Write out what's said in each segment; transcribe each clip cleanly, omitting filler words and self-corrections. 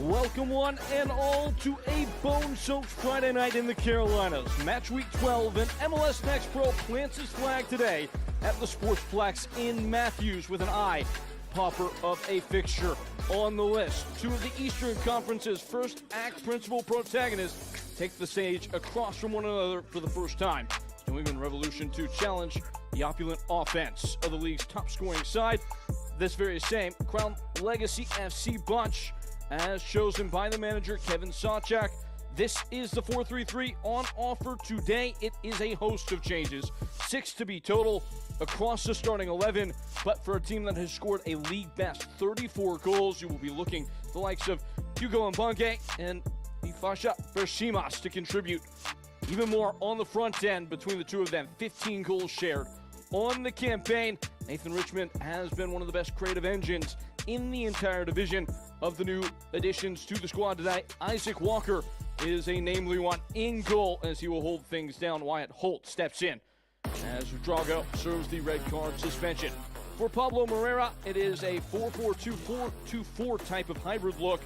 Welcome one and all to a bone-soaked Friday night in the Carolinas. Match week 12 and MLS Next Pro plants his flag today at the Sportsplex in Matthews with an eye popper of a fixture on the list. Two of the Eastern Conference's first act principal protagonists take the stage across from one another for the first time. New England Revolution to challenge the opulent offense of the league's top-scoring side. This very same Crown Legacy FC bunch, as chosen by the manager Kevin Sawchak. This is the 4-3-3 on offer today. It is a host of changes, 6 to be total across the starting 11, but for a team that has scored a league-best 34 goals, you will be looking at the likes of Hugo Mbonge and Ifasha Bershimas to contribute even more on the front end between the two of them. 15 goals shared on the campaign. Nathan Richmond has been one of the best creative engines in the entire division. Of the new additions to the squad today, Isaac Walker is a namely one in goal as he will hold things down. Wyatt Holt steps in as Drago serves the red card suspension. For Pablo Moreira, it is a 4-4-2-4-2-4 type of hybrid look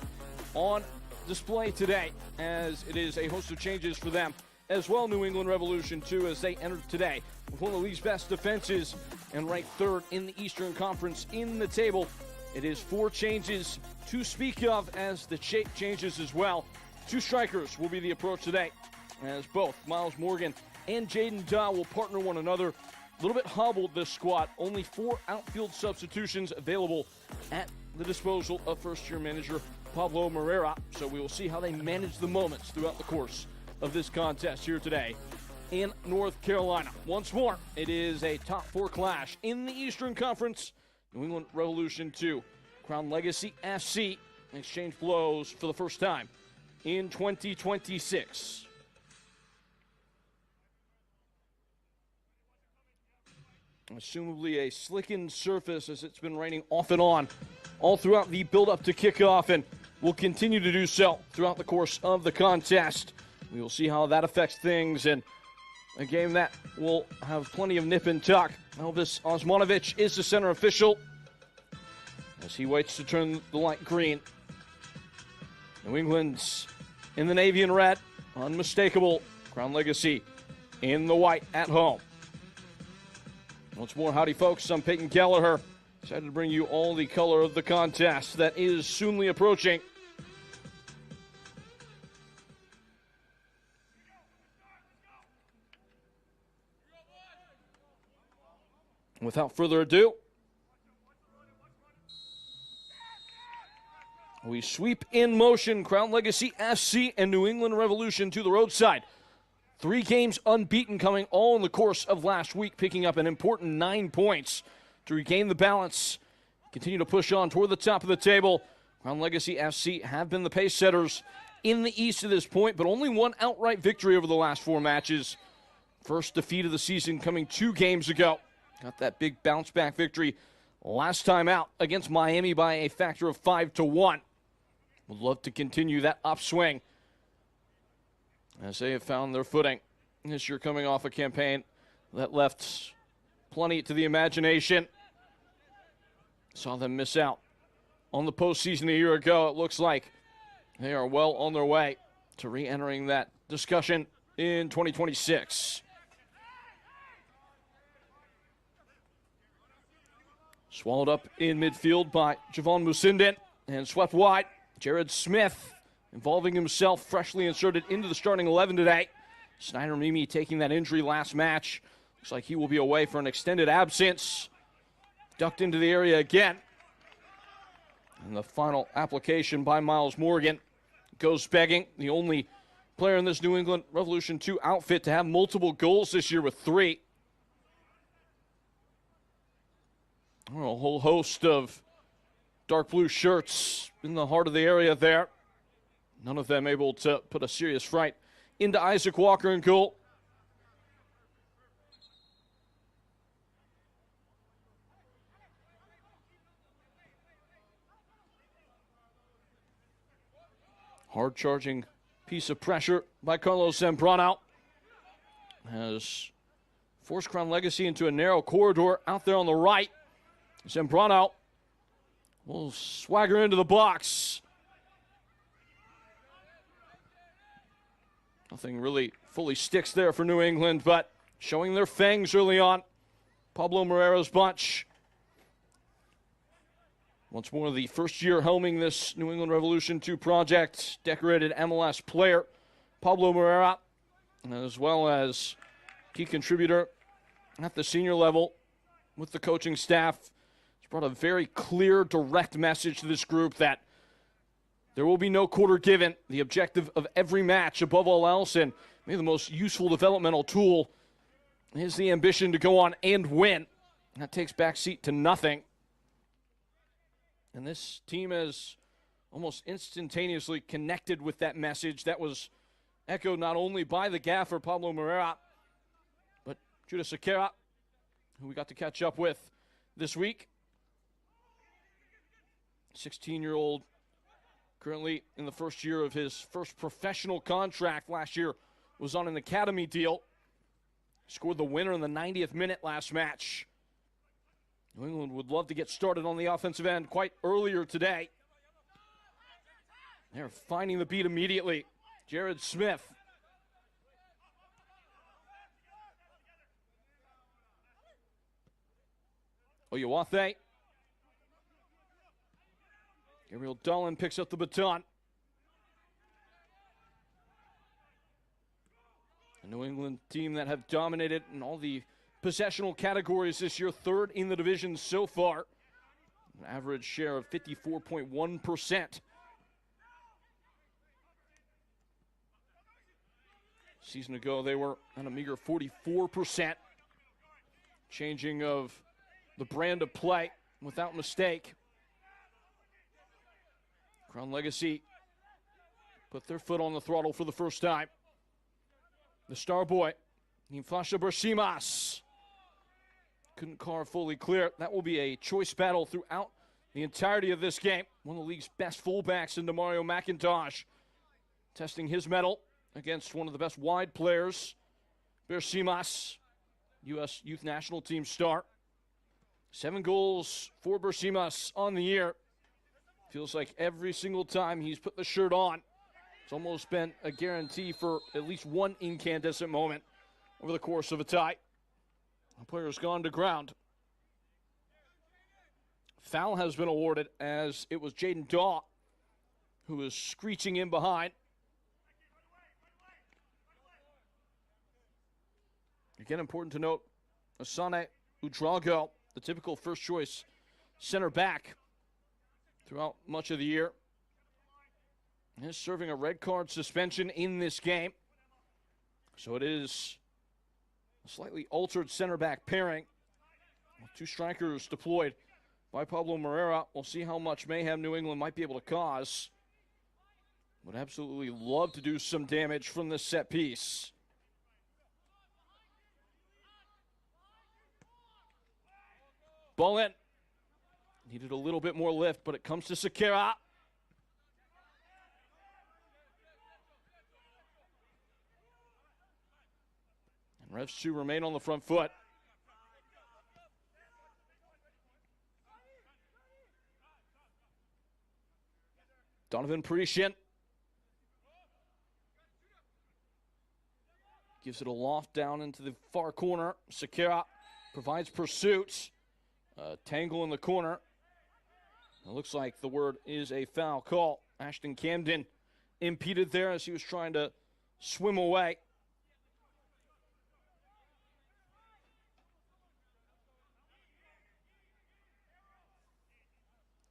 on display today, as it is a host of changes for them as well. New England Revolution, too, as they entered today with one of the league's best defenses and ranked third in the Eastern Conference in the table. It is 4 changes to speak of as the shape changes as well. 2 strikers will be the approach today, as both Miles Morgan and Jaden Daw will partner one another. A little bit hobbled, this squad. Only 4 outfield substitutions available at the disposal of first-year manager Pablo Moreira. So we will see how they manage the moments throughout the course of this contest here today in North Carolina. Once more, it is a top 4 clash in the Eastern Conference. New England Revolution 2, Crown Legacy FC exchange blows for the first time in 2026. Assumably a slickened surface, as it's been raining off and on all throughout the build-up to kickoff, and will continue to do so throughout the course of the contest. We will see how that affects things, and a game that will have plenty of nip and tuck. Elvis Osmanovic is the center official as he waits to turn the light green. New England's in the navy and red, unmistakable. Crown Legacy in the white at home. Once more, howdy folks, I'm Peyton Kelleher. Excited to bring you all the color of the contest that is soonly approaching. Without further ado, we sweep in motion Crown Legacy FC and New England Revolution to the roadside. 3 games unbeaten coming all in the course of last week, picking up an important 9 points to regain the balance. Continue to push on toward the top of the table. Crown Legacy FC have been the pace setters in the East to this point, but only 1 outright victory over the last 4 matches. First defeat of the season coming 2 games ago. Got that big bounce-back victory last time out against Miami by a factor of 5-1. Would love to continue that upswing as they have found their footing this year, coming off a campaign that left plenty to the imagination. Saw them miss out on the postseason a year ago. It looks like they are well on their way to re-entering that discussion in 2026. Swallowed up in midfield by Javon Musinden and swept wide. Jared Smith involving himself, freshly inserted into the starting 11 today. Snyder Mimi taking that injury last match. Looks like he will be away for an extended absence. Ducked into the area again. And the final application by Miles Morgan goes begging. The only player in this New England Revolution 2 outfit to have multiple goals this year with 3. A whole host of dark blue shirts in the heart of the area there. None of them able to put a serious fright into Isaac Walker in goal. Hard-charging piece of pressure by Carlos Zambrano has forced Crown Legacy into a narrow corridor out there on the right. Zambrano will swagger into the box. Nothing really fully sticks there for New England, but showing their fangs early on. Pablo Moreira's bunch. Once more, the first year helming this New England Revolution 2 project, decorated MLS player Pablo Moreira, as well as key contributor at the senior level with the coaching staff. He's brought a very clear, direct message to this group that there will be no quarter given. The objective of every match, above all else, and maybe the most useful developmental tool, is the ambition to go on and win. And that takes backseat to nothing. And this team has almost instantaneously connected with that message that was echoed not only by the gaffer, Pablo Moreira, but Judah Sequeira, who we got to catch up with this week. 16-year-old, currently in the first year of his first professional contract. Last year was on an academy deal. Scored the winner in the 90th minute last match. New England would love to get started on the offensive end quite earlier today. They're finding the beat immediately. Jared Smith. Oyawathe. Gabriel Dolan picks up the baton. A New England team that have dominated in all the possessional categories this year, third in the division so far. An average share of 54.1%. Season ago, they were at a meager 44%. Changing of the brand of play without mistake. Crown Legacy put their foot on the throttle for the first time. The star boy, Nimfasha Bersimas, couldn't carve fully clear. That will be a choice battle throughout the entirety of this game. One of the league's best fullbacks in Demario McIntosh, testing his mettle against one of the best wide players, Bersimas, U.S. Youth National Team star. 7 goals for Bersimas on the year. Feels like every single time he's put the shirt on, it's almost been a guarantee for at least one incandescent moment over the course of a tie. The player's gone to ground. Foul has been awarded as it was Jaden Daw who was screeching in behind. Again, important to note, Asane Udrago, the typical first choice center back throughout much of the year, is serving a red card suspension in this game. So it is a slightly altered center back pairing with 2 strikers deployed by Pablo Moreira. We'll see how much mayhem New England might be able to cause. Would absolutely love to do some damage from this set piece. Ball in. Needed a little bit more lift, but it comes to Sequeira. And Revs 2 remain on the front foot. Donovan Parisian gives it a loft down into the far corner. Sequeira provides pursuit. Tangle in the corner. It looks like the word is a foul call. Ashton Camden impeded there as he was trying to swim away.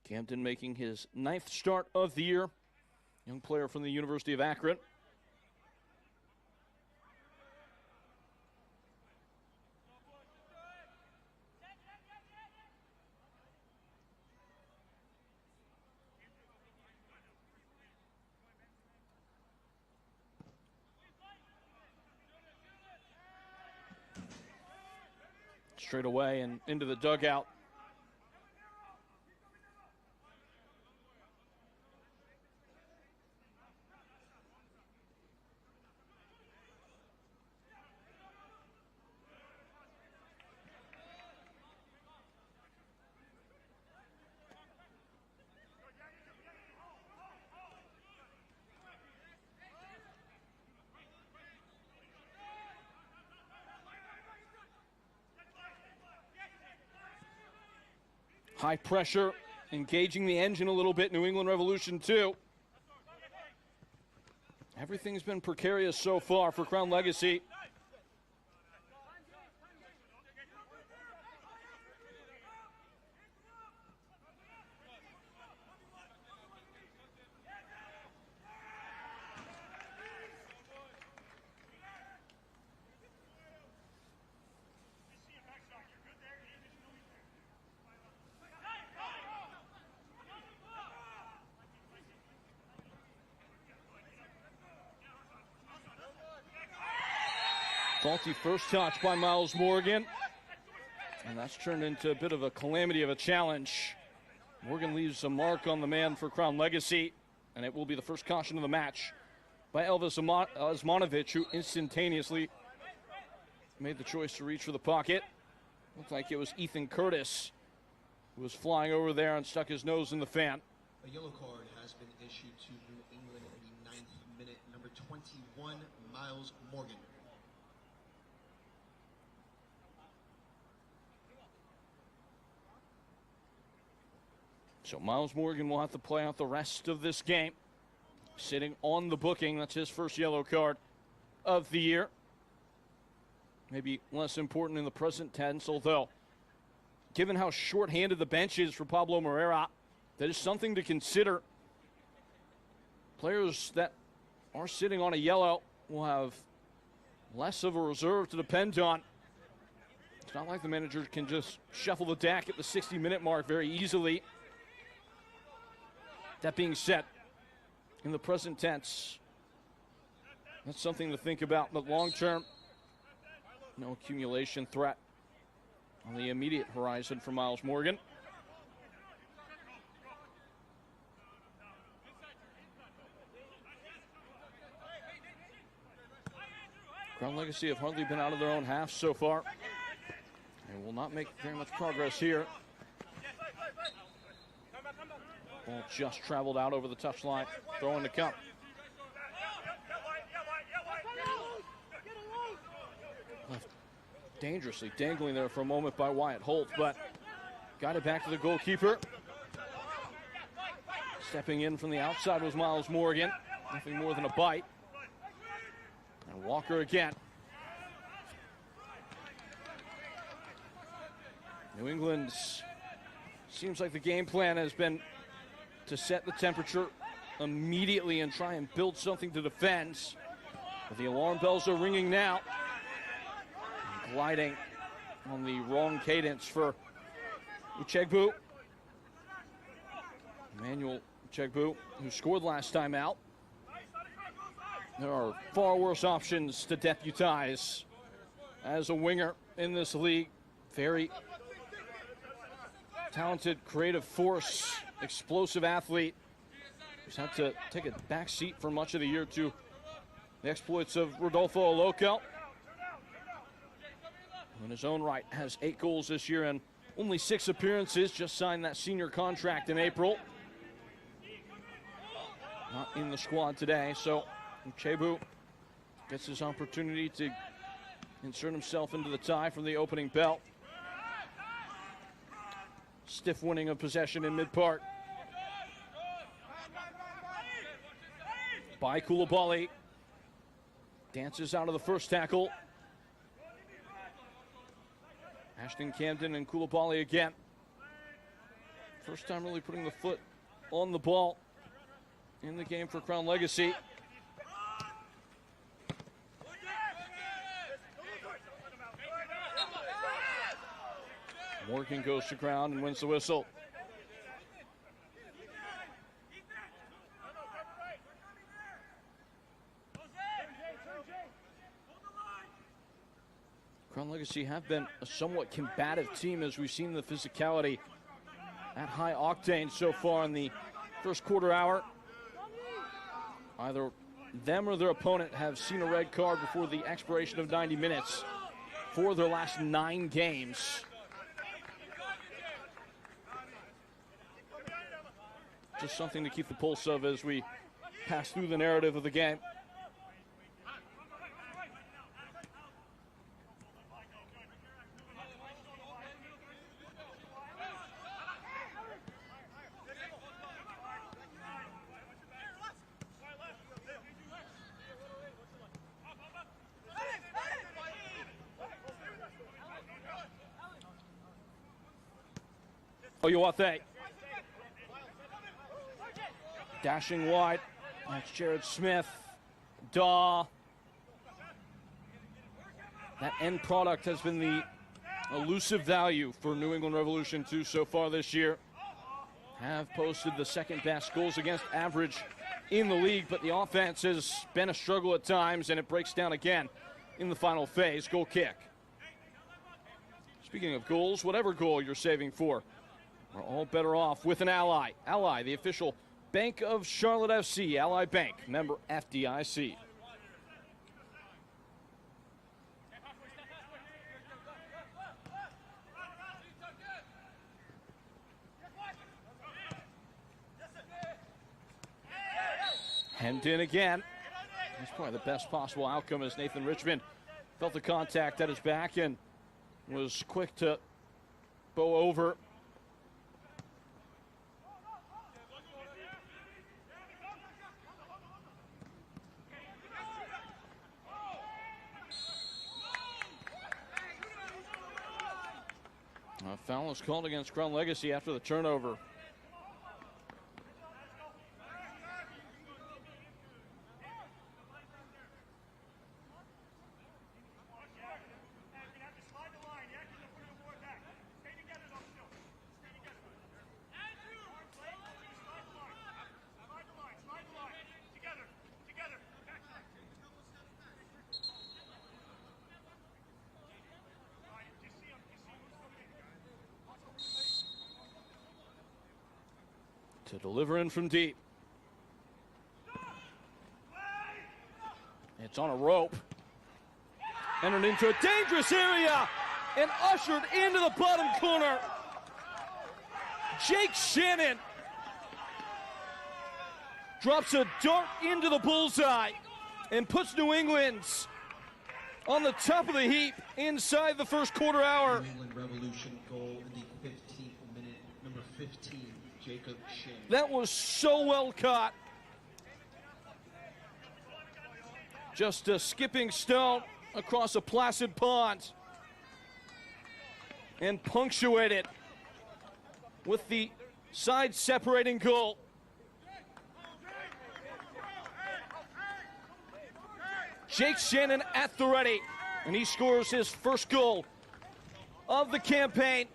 Camden making his 9th start of the year. Young player from the University of Akron. Straight away and into the dugout. High pressure, engaging the engine a little bit, New England Revolution too. Everything's been precarious so far for Crown Legacy. Faulty first touch by Miles Morgan. And that's turned into a bit of a calamity of a challenge. Morgan leaves a mark on the man for Crown Legacy, and it will be the first caution of the match by Elvis Osmanovic, who instantaneously made the choice to reach for the pocket. Looked like it was Ethan Curtis who was flying over there and stuck his nose in the fan. A yellow card has been issued to New England in the 9th minute. Number 21, Miles Morgan. So Miles Morgan will have to play out the rest of this game. Sitting on the booking, that's his first yellow card of the year. Maybe less important in the present tense, although given how short-handed the bench is for Pablo Moreira, that is something to consider. Players that are sitting on a yellow will have less of a reserve to depend on. It's not like the manager can just shuffle the deck at the 60-minute mark very easily. That being said, in the present tense, that's something to think about. But long term, no accumulation threat on the immediate horizon for Miles Morgan. Crown Legacy have hardly been out of their own half so far, and will not make very much progress here. Ball just traveled out over the touchline. Throw in the cup. Left dangerously dangling there for a moment by Wyatt Holt, but got it back to the goalkeeper. Stepping in from the outside was Miles Morgan. Nothing more than a bite. And Walker again. New England's seems like the game plan has been to set the temperature immediately and try and build something to defend. But the alarm bells are ringing now. And gliding on the wrong cadence for Uchegbu. Emmanuel Uchegbu, who scored last time out. There are far worse options to deputize as a winger in this league. Very talented, creative force, explosive athlete who's had to take a back seat for much of the year to the exploits of Rodolfo Oloco. In his own right, has 8 goals this year and only 6 appearances, just signed that senior contract in April. Not in the squad today, so Chebu gets his opportunity to insert himself into the tie from the opening bell. Stiff winning of possession in mid-part by Koulibaly. Dances out of the first tackle. Ashton Camden and Koulibaly again. First time really putting the foot on the ball in the game for Crown Legacy. Morgan goes to ground and wins the whistle. Crown Legacy have been a somewhat combative team as we've seen the physicality at high octane so far in the first quarter hour. Either them or their opponent have seen a red card before the expiration of 90 minutes for their last 9 games. Just something to keep the pulse of as we pass through the narrative of the game. Oyuathe. Dashing wide. That's Jared Smith. Daw. That end product has been the elusive value for New England Revolution 2 so far this year. Have posted the second best goals against average in the league, but the offense has been a struggle at times, and it breaks down again in the final phase. Goal kick. Speaking of goals, whatever goal you're saving for, we're all better off with an Ally. Ally, the official bank of Charlotte FC. Ally Bank, member FDIC. Hemmed in again. That's probably the best possible outcome as Nathan Richmond felt the contact at his back and was quick to bow over. A foul is called against Crown Legacy after the turnover. To deliver in from deep. It's on a rope. Entered into a dangerous area and ushered into the bottom corner. Jake Shannon drops a dart into the bullseye and puts New England on the top of the heap inside the first quarter hour. New England Revolution goal in the 15th minute, number 15. Jacob Shannon. That was so well caught. Just a skipping stone across a placid pond. And punctuated with the side separating goal. Jake Shannon at the ready. And he scores his first goal of the campaign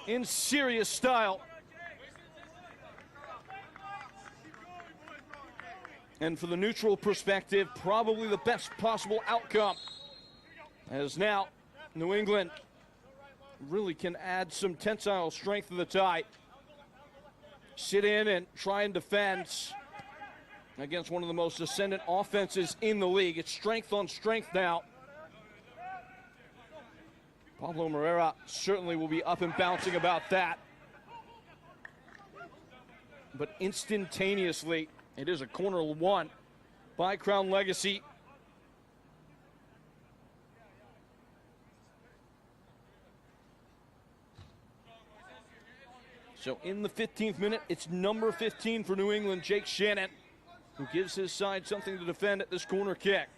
in serious style. And for the neutral perspective, probably the best possible outcome. As now, New England really can add some tensile strength to the tie. Sit in and try and defend against one of the most ascendant offenses in the league. It's strength on strength now. Pablo Moreira certainly will be up and bouncing about that. But instantaneously, it is a corner one by Crown Legacy. So in the 15th minute, it's number 15 for New England, Jake Shannon, who gives his side something to defend at this corner kick.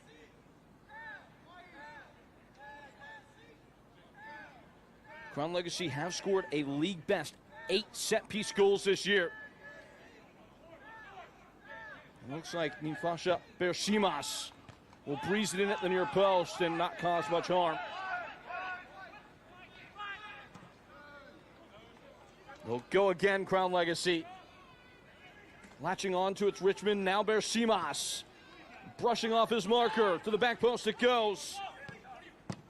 Crown Legacy have scored a league best 8 set-piece goals this year. Looks like Nifasha Bersimas will breeze it in at the near post and not cause much harm. They'll go again, Crown Legacy. Latching on to its Richmond, now Bersimas. Brushing off his marker, to the back post it goes.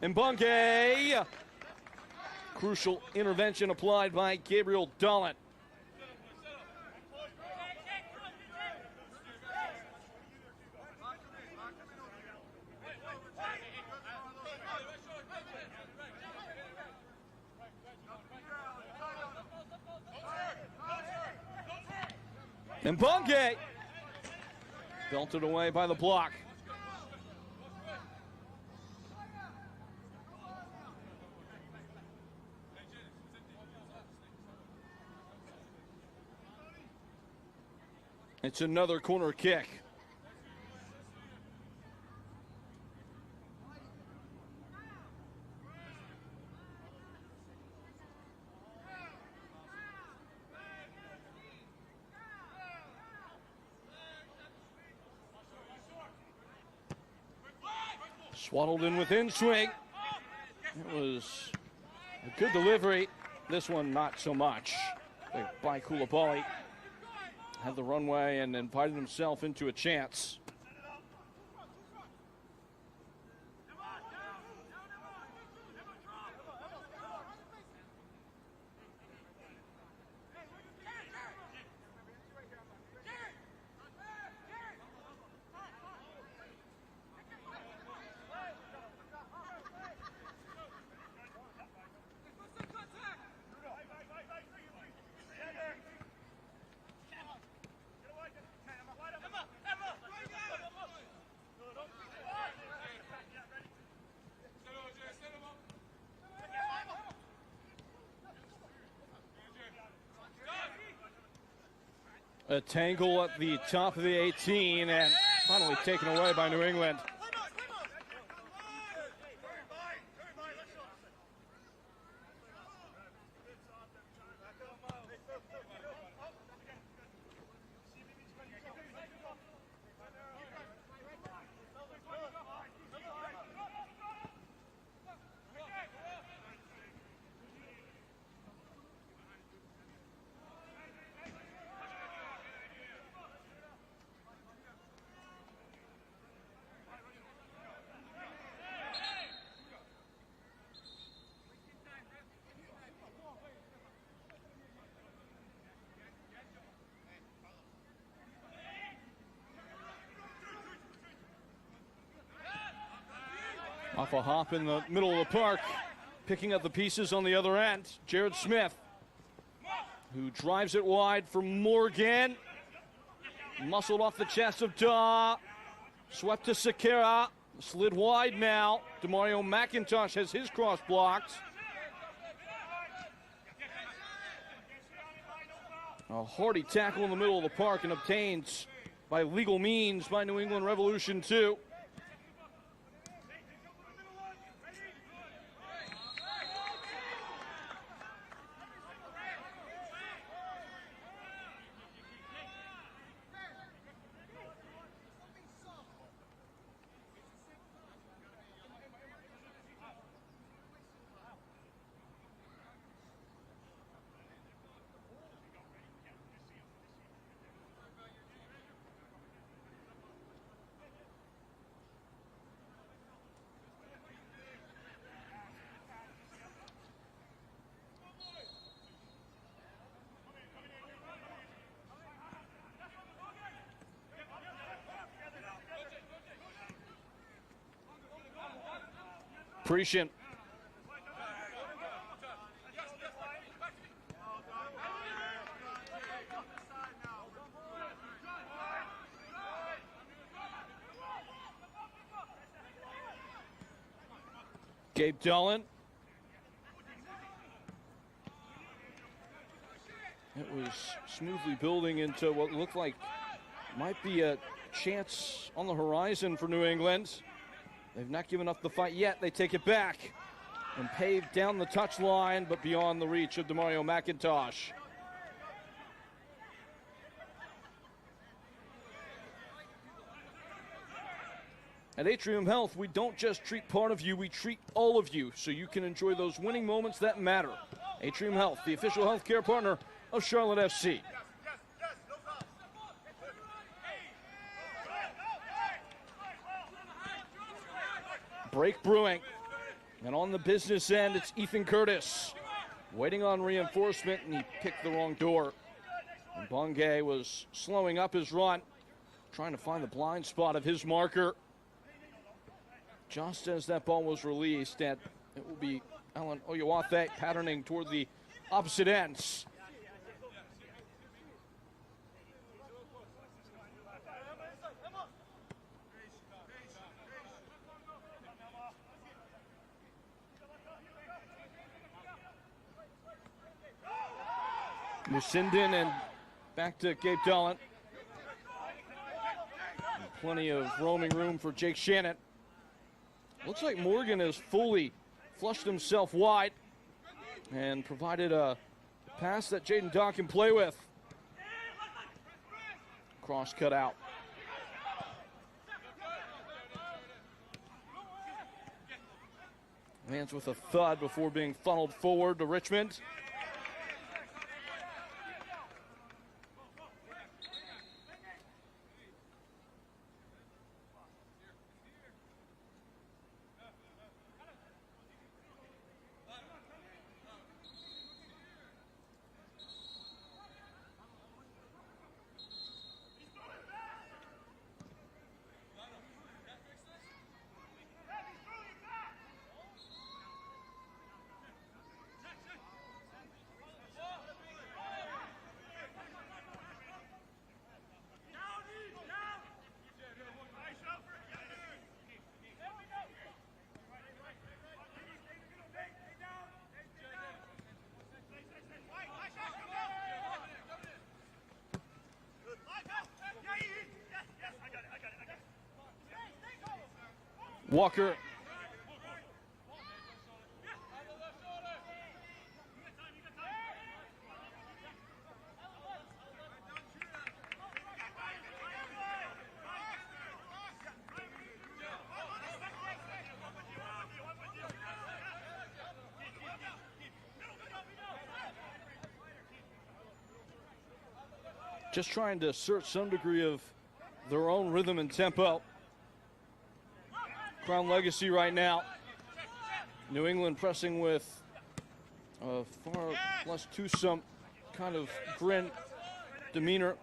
And Mbonge. Crucial intervention applied by Gabriel Dolan. And Mbonge belted away by the block. It's another corner kick. Swaddled in with in swing. It was a good delivery. This one, not so much. By Koulibaly. Had the runway and invited himself into a chance. A tangle at the top of the 18 and finally taken away by New England. Off a hop in the middle of the park, picking up the pieces on the other end. Jared Smith, who drives it wide for Morgan. Muscled off the chest of Daw. Swept to Sekera. Slid wide now. Demario McIntosh has his cross blocked. A hardy tackle in the middle of the park and obtained by legal means by New England Revolution 2. Prescient. Gabe Dullen. It was smoothly building into what looked like might be a chance on the horizon for New England. They've not given up the fight yet. They take it back and pave down the touchline, but beyond the reach of Demario McIntosh. At Atrium Health, we don't just treat part of you, we treat all of you so you can enjoy those winning moments that matter. Atrium Health, the official healthcare partner of Charlotte FC. Break brewing, and on the business end, it's Ethan Curtis waiting on reinforcement, and he picked the wrong door. And Bungay was slowing up his run, trying to find the blind spot of his marker. Just as that ball was released, and it will be Alan Oyewathe patterning toward the opposite ends. Musindin and back to Gabe Dullen. And plenty of roaming room for Jake Shannon. Looks like Morgan has fully flushed himself wide and provided a pass that Jaden Daw can play with. Cross cut out. Lands with a thud before being funneled forward to Richmond. Walker. Just trying to assert some degree of their own rhythm and tempo. Crown Legacy right now. New England pressing with a far less twosome kind of grin, demeanor.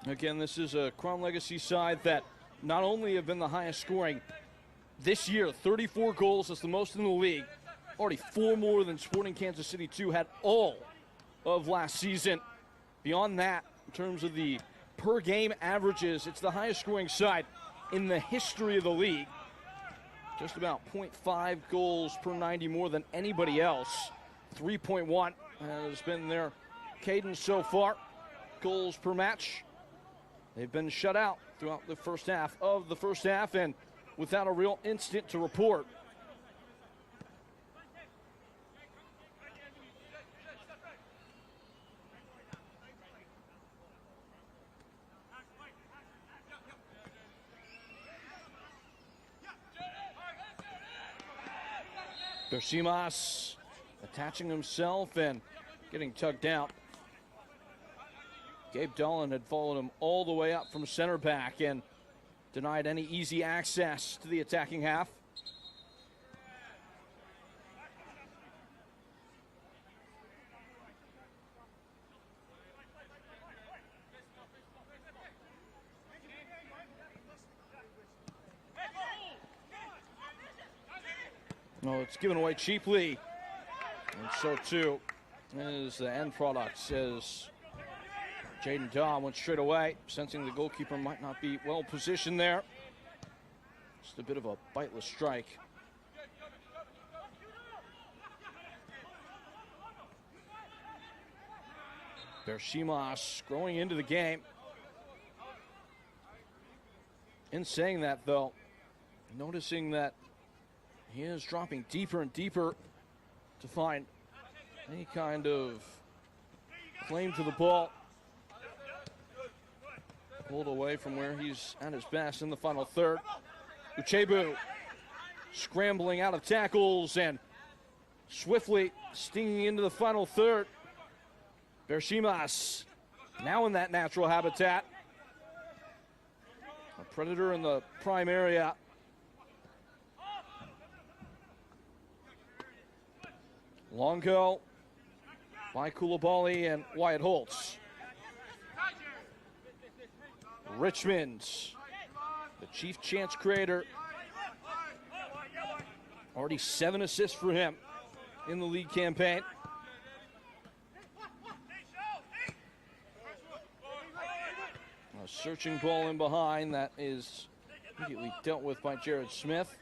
Again, this is a Crown Legacy side that not only have been the highest scoring this year, 34 goals, that's the most in the league. Already 4 more than Sporting Kansas City 2 had all of last season. Beyond that, in terms of the per game averages, it's the highest scoring side in the history of the league. Just about 0.5 goals per 90 more than anybody else. 3.1 has been their cadence so far. Goals per match. They've been shut out throughout the first half and without a real instant to report. Bersimas attaching himself and getting tugged out. Gabe Dolan had followed him all the way up from center back and denied any easy access to the attacking half. No, it's given away cheaply. And so too is the end product, says Jaden Dahl. Went straight away, sensing the goalkeeper might not be well positioned there. Just a bit of a biteless strike. Bersimas growing into the game. In saying that, though, noticing that he is dropping deeper and deeper to find any kind of claim to the ball. Pulled away from where he's at his best in the final third. Uchebu scrambling out of tackles and swiftly stinging into the final third. Bersimas now in that natural habitat. A predator in the prime area. Long go by Koulibaly and Wyatt Holtz. Richmond, the chief chance creator. Already 7 assists for him in the league campaign. A searching ball in behind that is immediately dealt with by Jared Smith.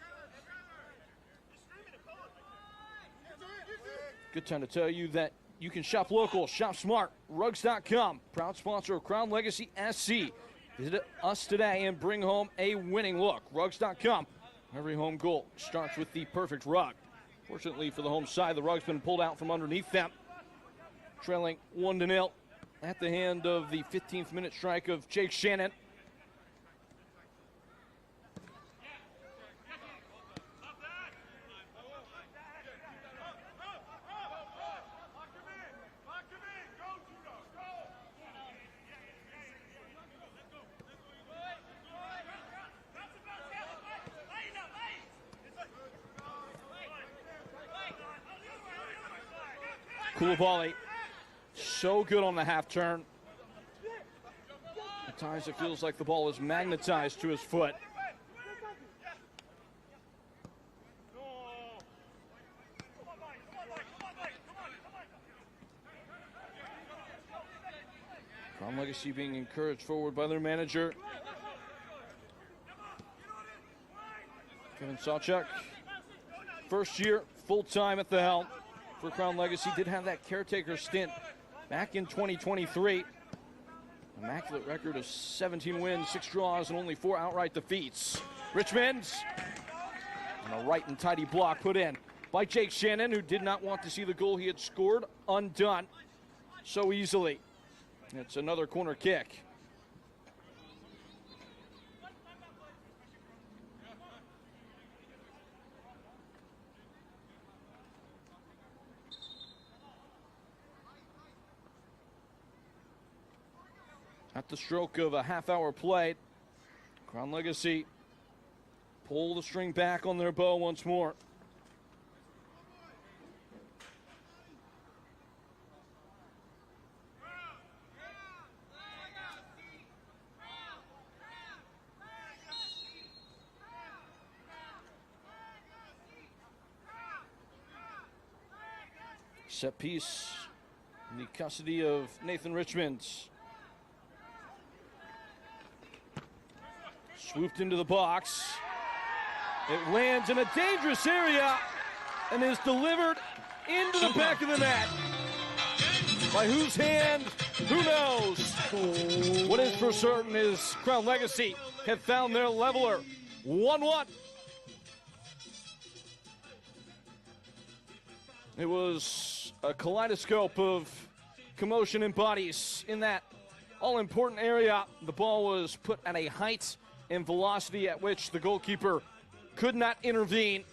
Good time to tell you that you can shop local, shop smart. Rugs.com, proud sponsor of Crown Legacy SC. Visit us today and bring home a winning look. Rugs.com, Every home goal starts with the perfect rug. Fortunately for the home side, the rug's been pulled out from underneath them. Trailing 1-0 at the hand of the 15th minute strike of Jake Shannon. Koulibaly, so good on the half turn. At times it feels like the ball is magnetized to his foot. Crown Legacy being encouraged forward by their manager, Kevin Sawchuk. First year, full-time at the helm for Crown Legacy. Did have that caretaker stint back in 2023. Immaculate record of 17 wins, 6 draws, and only 4 outright defeats. Richmond, and a right and tidy block put in by Jake Shannon, who did not want to see the goal he had scored undone so easily. It's another corner kick. At the stroke of a half-hour play, Crown Legacy pull the string back on their bow once more. Set piece in the custody of Nathan Richmond. Swooped into the box. It lands in a dangerous area and is delivered into the back of the net. By whose hand? Who knows? What is for certain is Crown Legacy have found their leveler. 1-1. It was a kaleidoscope of commotion and bodies in that all-important area. The ball was put at a height and velocity at which the goalkeeper could not intervene.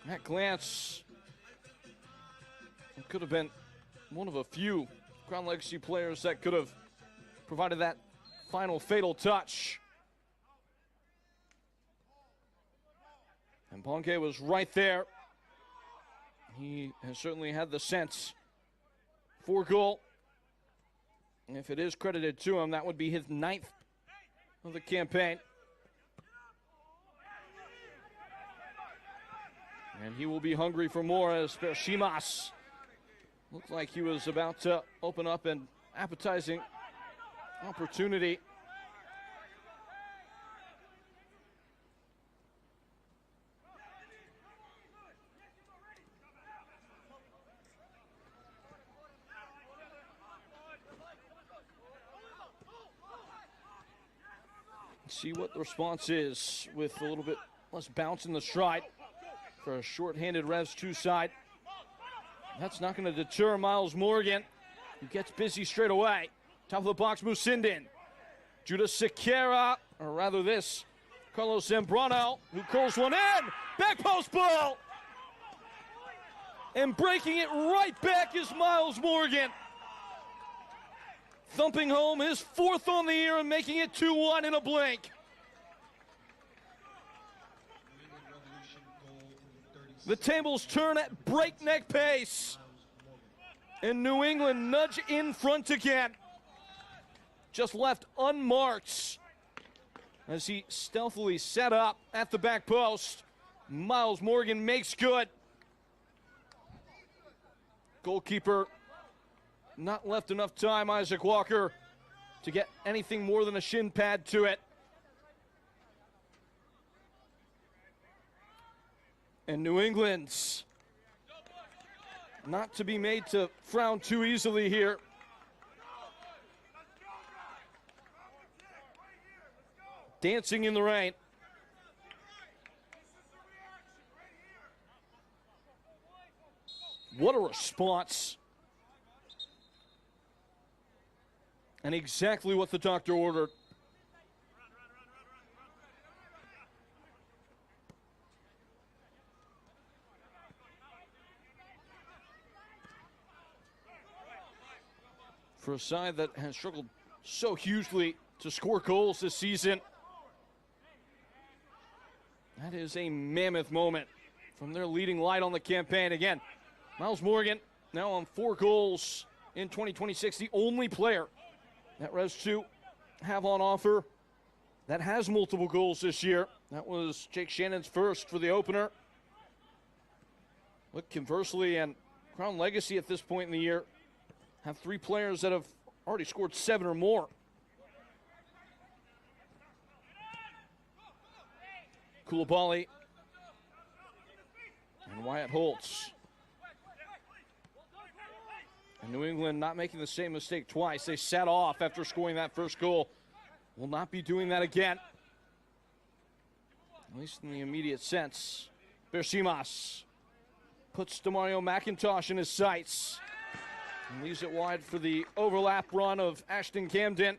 That glance could have been one of a few Crown Legacy players that could have provided that final fatal touch. And Bonke was right there. He has certainly had the sense for goal. And if it is credited to him, that would be his 9th of the campaign. And he will be hungry for more as Shimas looked like he was about to open up an appetizing opportunity. See what the response is with a little bit less bounce in the stride for a short-handed Revs 2 side. That's not going to deter Miles Morgan, who gets busy straight away. Top of the box, Musindin. Judah Sequeira, or rather this, Carlos Zambrano, who curls one in. Back post ball! And breaking it right back is Miles Morgan. Thumping home his 4th on the year and making it 2-1 in a blink. The tables turn at breakneck pace. And New England nudge in front again. Just left unmarked as he stealthily set up at the back post. Miles Morgan makes good. Goalkeeper not left enough time, Isaac Walker, to get anything more than a shin pad to it. And New England's not to be made to frown too easily here. dancing in the rain. What a response. And exactly what the doctor ordered. For a side that has struggled so hugely to score goals this season, that is a mammoth moment from their leading light on the campaign. Again, Miles Morgan now on 4 goals in 2026, the only player that Revs 2 have on offer that has multiple goals this year. That was Jake Shannon's first for the opener. Look, conversely, and Crown Legacy at this point in the year have 3 players that have already scored 7 or more. Koulibaly and Wyatt Holtz. And New England not making the same mistake twice. They sat off after scoring that first goal. Will not be doing that again, at least in the immediate sense. Bersimas puts DeMario McIntosh in his sights and leaves it wide for the overlap run of Ashton Camden.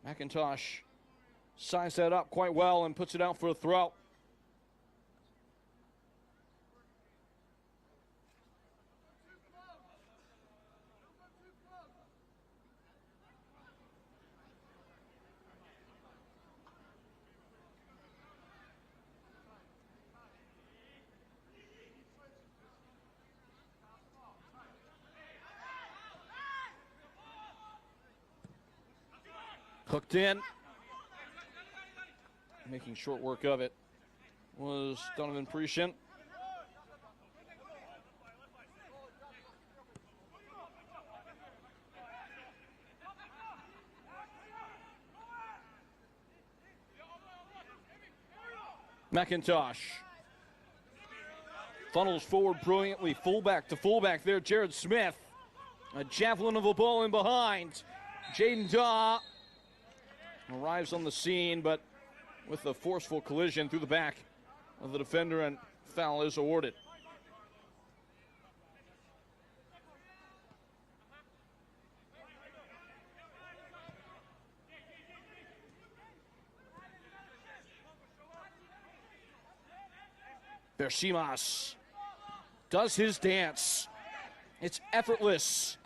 McIntosh sized that up quite well and puts it out for a throw. Hooked in. Making short work of it was Donovan Prescian. McIntosh funnels forward brilliantly, fullback to fullback there, Jared Smith. A javelin of a ball in behind. Jaden Daw arrives on the scene, but with a forceful collision through the back of the defender, and foul is awarded. Bersimas does his dance. It's effortless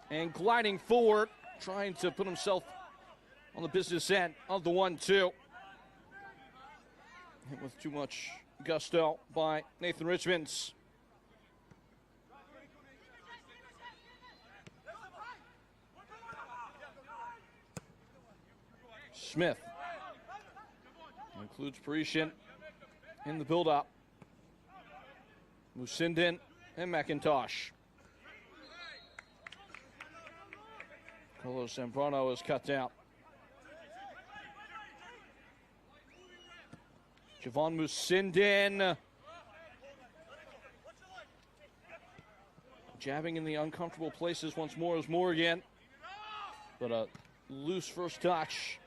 and gliding forward, trying to put himself on the business end of the 1-2. Hit with too much gusto by Nathan Richmonds. Smith includes Parisian in the build-up. Musindin and McIntosh. Carlos Zambrano is cut down. Javon Musindin jabbing in the uncomfortable places once more as Morgan. But a loose first touch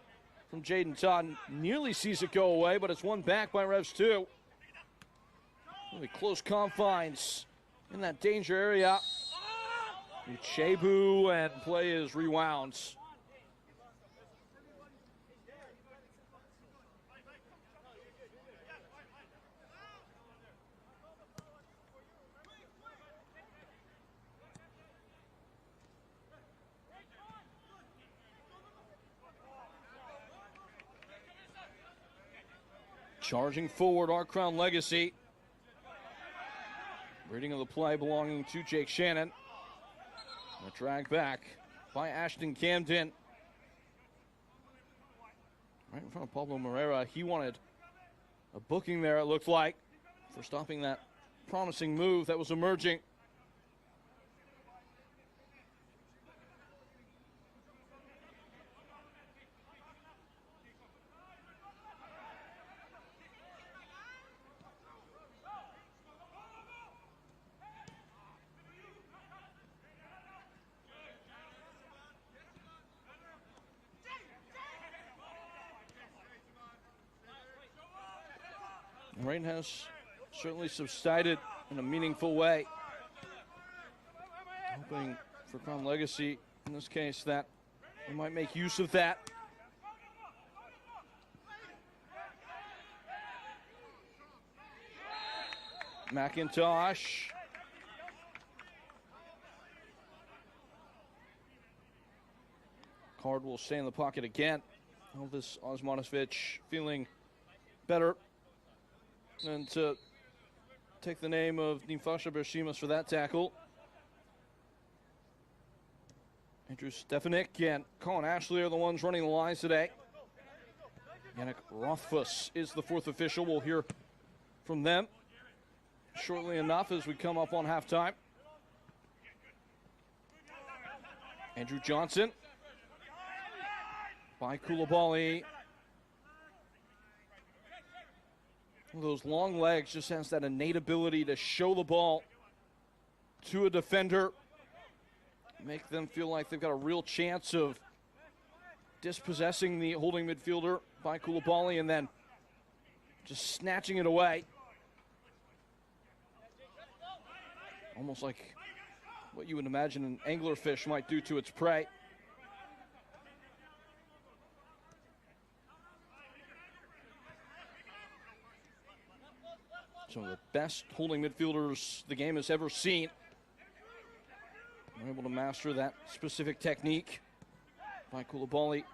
from Jaden Todd. Nearly sees it go away, but it's won back by Revs 2. Really close confines in that danger area. Uchebu, and play is rewound. Charging forward, our Crown Legacy. Reading of the play belonging to Jake Shannon. A drag back by Ashton Camden. Right in front of Pablo Moreira. He wanted a booking there, it looked like, for stopping that promising move that was emerging. Rain has certainly subsided in a meaningful way. Hoping for Crown Legacy, in this case, that we might make use of that. McIntosh. Card will stay in the pocket again. Elvis Osmanovic feeling better. And to take the name of Nimfasha Bershimas for that tackle. Andrew Stefanik and Colin Ashley are the ones running the lines today. Yannick Rothfuss is the fourth official. We'll hear from them shortly enough as we come up on halftime. Andrew Johnson by Koulibaly. Those long legs just has that innate ability to show the ball to a defender, make them feel like they've got a real chance of dispossessing the holding midfielder by Koulibaly and then just snatching it away. Almost like what you would imagine an anglerfish might do to its prey. Some of the best holding midfielders the game has ever seen. They're able to master that specific technique by Koulibaly.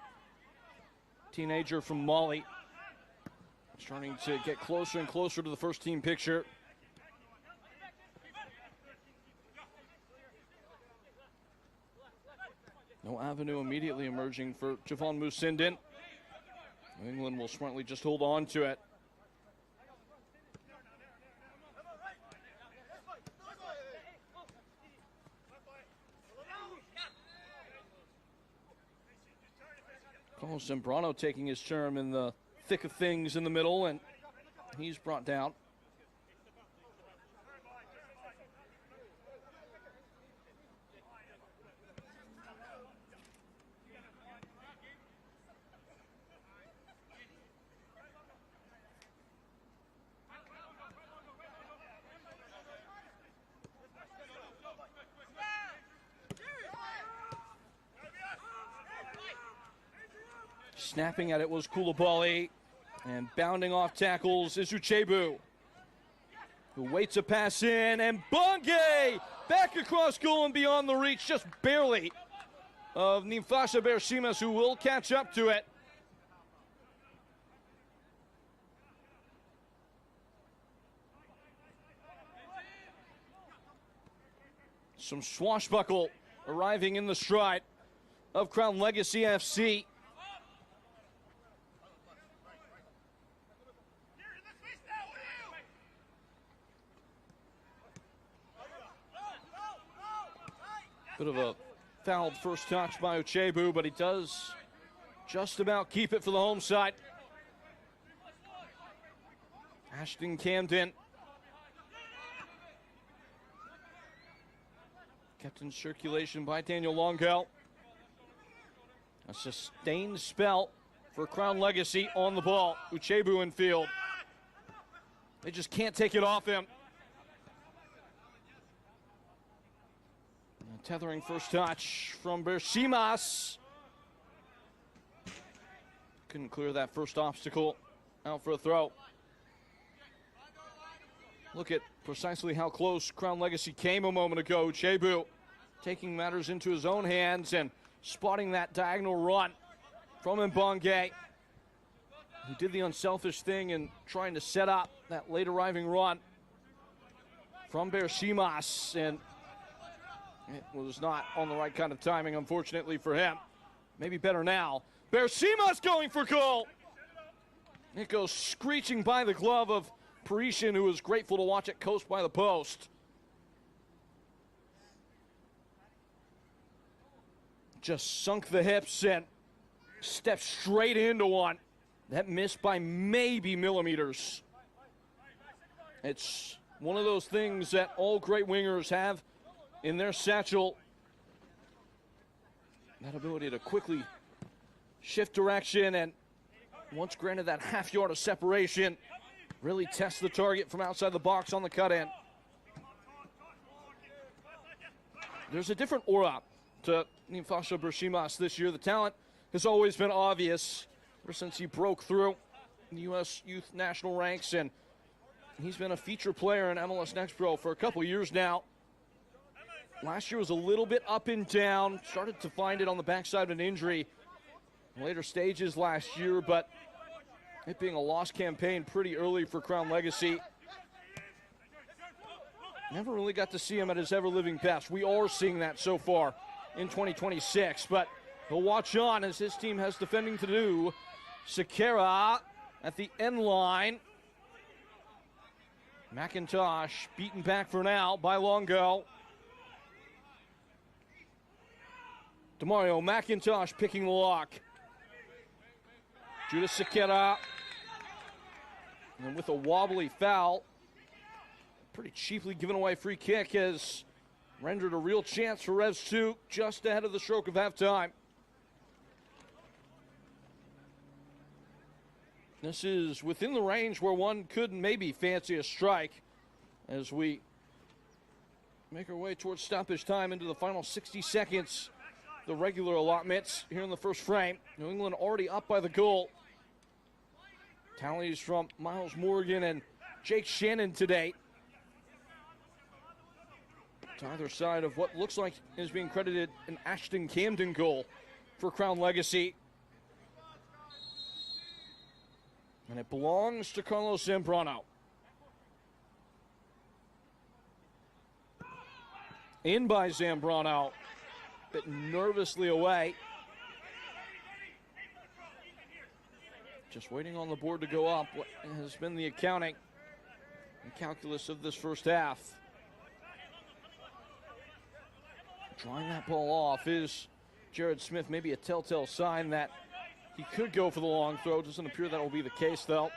Teenager from Mali. Starting to get closer and closer to the first team picture. No avenue immediately emerging for Javon Musindin. New England will smartly just hold on to it. Carlos Zambrano taking his turn in the thick of things in the middle, and he's brought down. Snapping at it was Koulibaly, and bounding off tackles is Uchebu, who waits a pass in, and Bongay back across goal and beyond the reach, just barely, of Nimfasha Bershimas, who will catch up to it. Some swashbuckle arriving in the stride of Crown Legacy FC. Bit of a fouled first touch by Uchebu, but he does just about keep it for the home side. Ashton Camden kept in circulation by Daniel Longo. A sustained spell for Crown Legacy on the ball. Uchebu in field. They just can't take it off him. Tethering first touch from Bershimas. Couldn't clear that first obstacle. Out for a throw. Look at precisely how close Crown Legacy came a moment ago. Uchebu taking matters into his own hands and spotting that diagonal run from Mbonge, who did the unselfish thing in trying to set up that late arriving run from Bershimas, and it was not on the right kind of timing, unfortunately for him. Maybe better now. Bershimas going for goal. It goes screeching by the glove of Parisian, who was grateful to watch it coast by the post. Just sunk the hips and stepped straight into one. That missed by maybe millimeters. It's one of those things that all great wingers have in their satchel. That ability to quickly shift direction, and once granted that half yard of separation, really test the target from outside the box on the cut-in. There's a different aura to Nimfasha Bershimas this year. The talent has always been obvious ever since he broke through the U.S. Youth National ranks, and he's been a feature player in MLS Next Pro for a couple years now. Last year was a little bit up and down, started to find it on the backside of an injury in later stages last year, but it being a lost campaign pretty early for Crown Legacy. Never really got to see him at his ever-living best. We are seeing that so far in 2026, but he'll watch on as his team has defending to do. Sekera at the end line. McIntosh beaten back for now by Longo. Demario McIntosh picking the lock. Judas Sekera. And with a wobbly foul, pretty cheaply given away free kick has rendered a real chance for Revs 2 just ahead of the stroke of halftime. This is within the range where one could maybe fancy a strike as we make our way towards stoppage time into the final 60 seconds. The regular allotments here in the first frame. New England already up by the goal. Tallies from Miles Morgan and Jake Shannon today. To either side of what looks like is being credited an Ashton Camden goal for Crown Legacy. And it belongs to Carlos Zambrano. In by Zambrano. Bit nervously away. Just waiting on the board to go up. What has been the accounting and calculus of this first half. Drawing that ball off is Jared Smith. Maybe a telltale sign that he could go for the long throw. Doesn't appear that will be the case, though.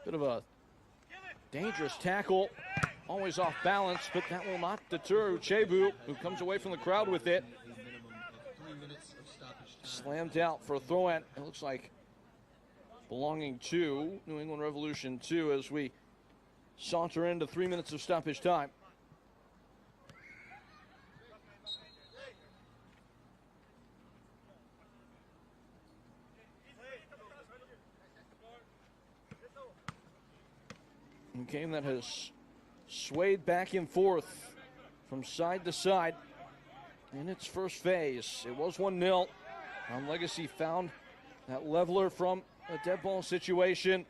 Bit of a dangerous tackle. Always off balance, but that will not deter Uchebu, who comes away from the crowd with it. Slammed out for a throw-in. It looks like belonging to New England Revolution 2 as we saunter into 3 minutes of stoppage time. A game that has swayed back and forth from side to side in its first phase. It was 1-0. Legacy found that leveler from a dead ball situation.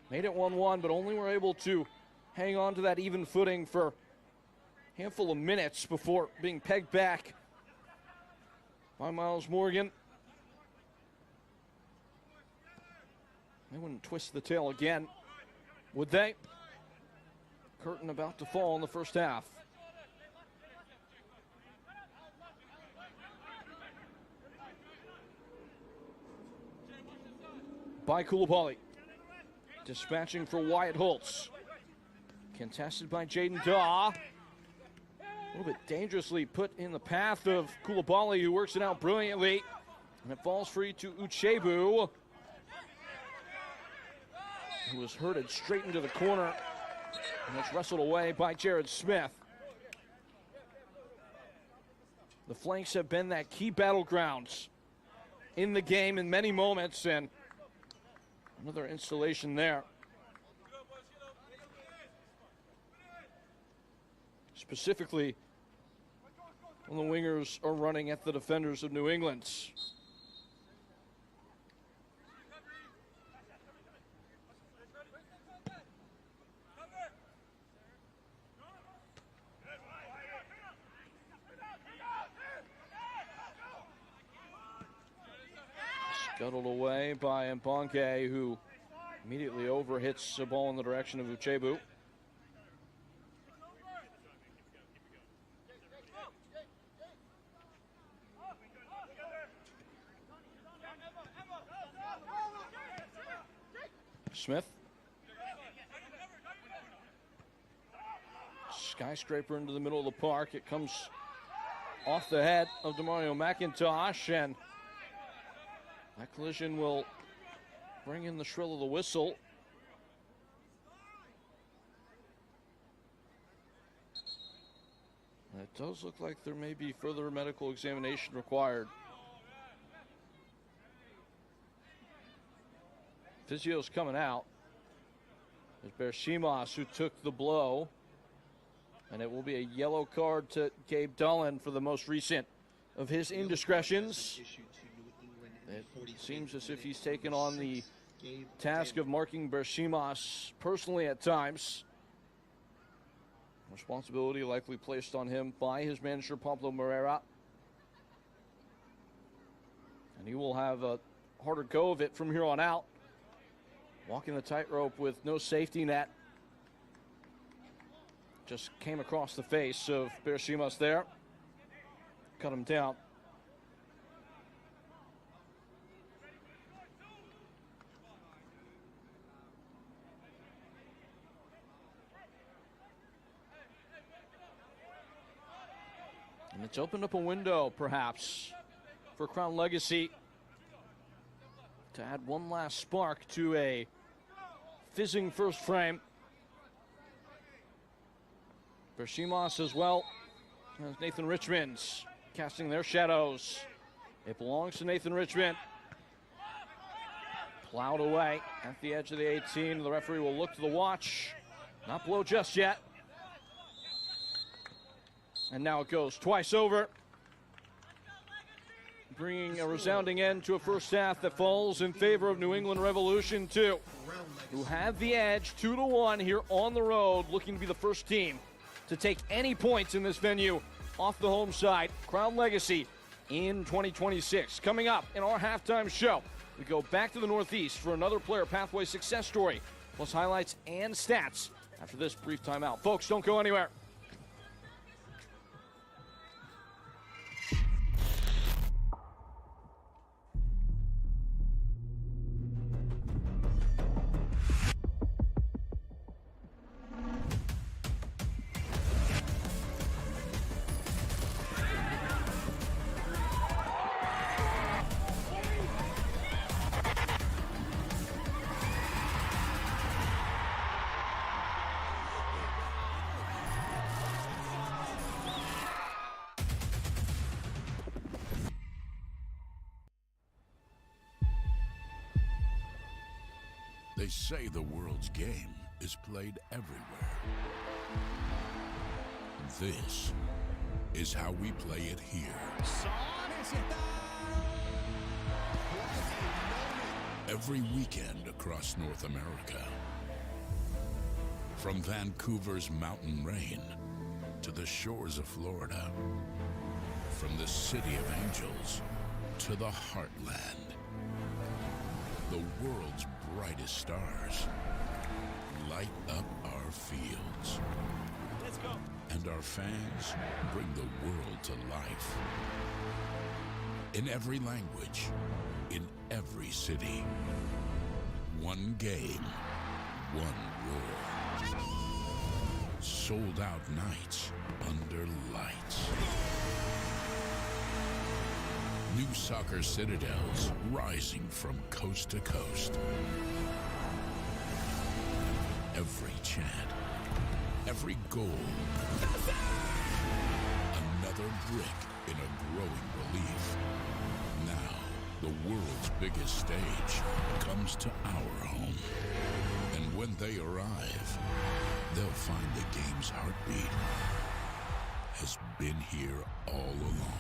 Made it 1-1, but only were able to hang on to that even footing for a handful of minutes before being pegged back by Miles Morgan. They wouldn't twist the tail again, would they? Curtain about to fall in the first half. By Koulibaly. Dispatching for Wyatt Holtz. Contested by Jaden Daw. A little bit dangerously put in the path of Koulibaly, who works it out brilliantly. And it falls free to Uchebu, who was herded straight into the corner. And it's wrestled away by Jared Smith. The flanks have been that key battlegrounds in the game in many moments, and another installation there. Specifically, when the wingers are running at the defenders of New England. Scuttled away by Mbonke, who immediately overhits the ball in the direction of Uchebu. Smith. Skyscraper into the middle of the park. It comes off the head of Demario McIntosh, and that collision will bring in the shrill of the whistle. it does look like there may be further medical examination required. Physio's coming out. There's Bershimas, who took the blow. And it will be a yellow card to Gabe Dullen for the most recent of his indiscretions. It seems as if he's taken on the task of marking Bershimas personally at times. Responsibility likely placed on him by his manager, Pablo Moreira. And he will have a harder go of it from here on out. Walking the tightrope with no safety net. Just came across the face of Bershimas there. Cut him down. And it's opened up a window, perhaps, for Crown Legacy to add one last spark to a fizzing first frame. Bershimas as well as Nathan Richmond's casting their shadows. It belongs to Nathan Richmond. Plowed away at the edge of the 18. The referee will look to the watch. Not blow just yet. And now it goes twice over, bringing a resounding end to a first half that falls in favor of New England Revolution 2, who have the edge 2-1 here on the road, looking to be the first team to take any points in this venue off the home side. Crown Legacy in 2026. Coming up in our halftime show, we go back to the Northeast for another player pathway success story, plus highlights and stats after this brief timeout. Folks, don't go anywhere. They say the world's game is played everywhere. This is how we play it here. Every weekend across North America. From Vancouver's mountain rain to the shores of Florida. From the City of Angels to the Heartland. The world's brightest stars light up our fields. Let's go. And our fans bring the world to life. In every language, in every city. One game, one roar. Sold out nights under lights. New soccer citadels rising from coast to coast. Every chant, every goal, another brick in a growing relief. Now, the world's biggest stage comes to our home. And when they arrive, they'll find the game's heartbeat has been here all along.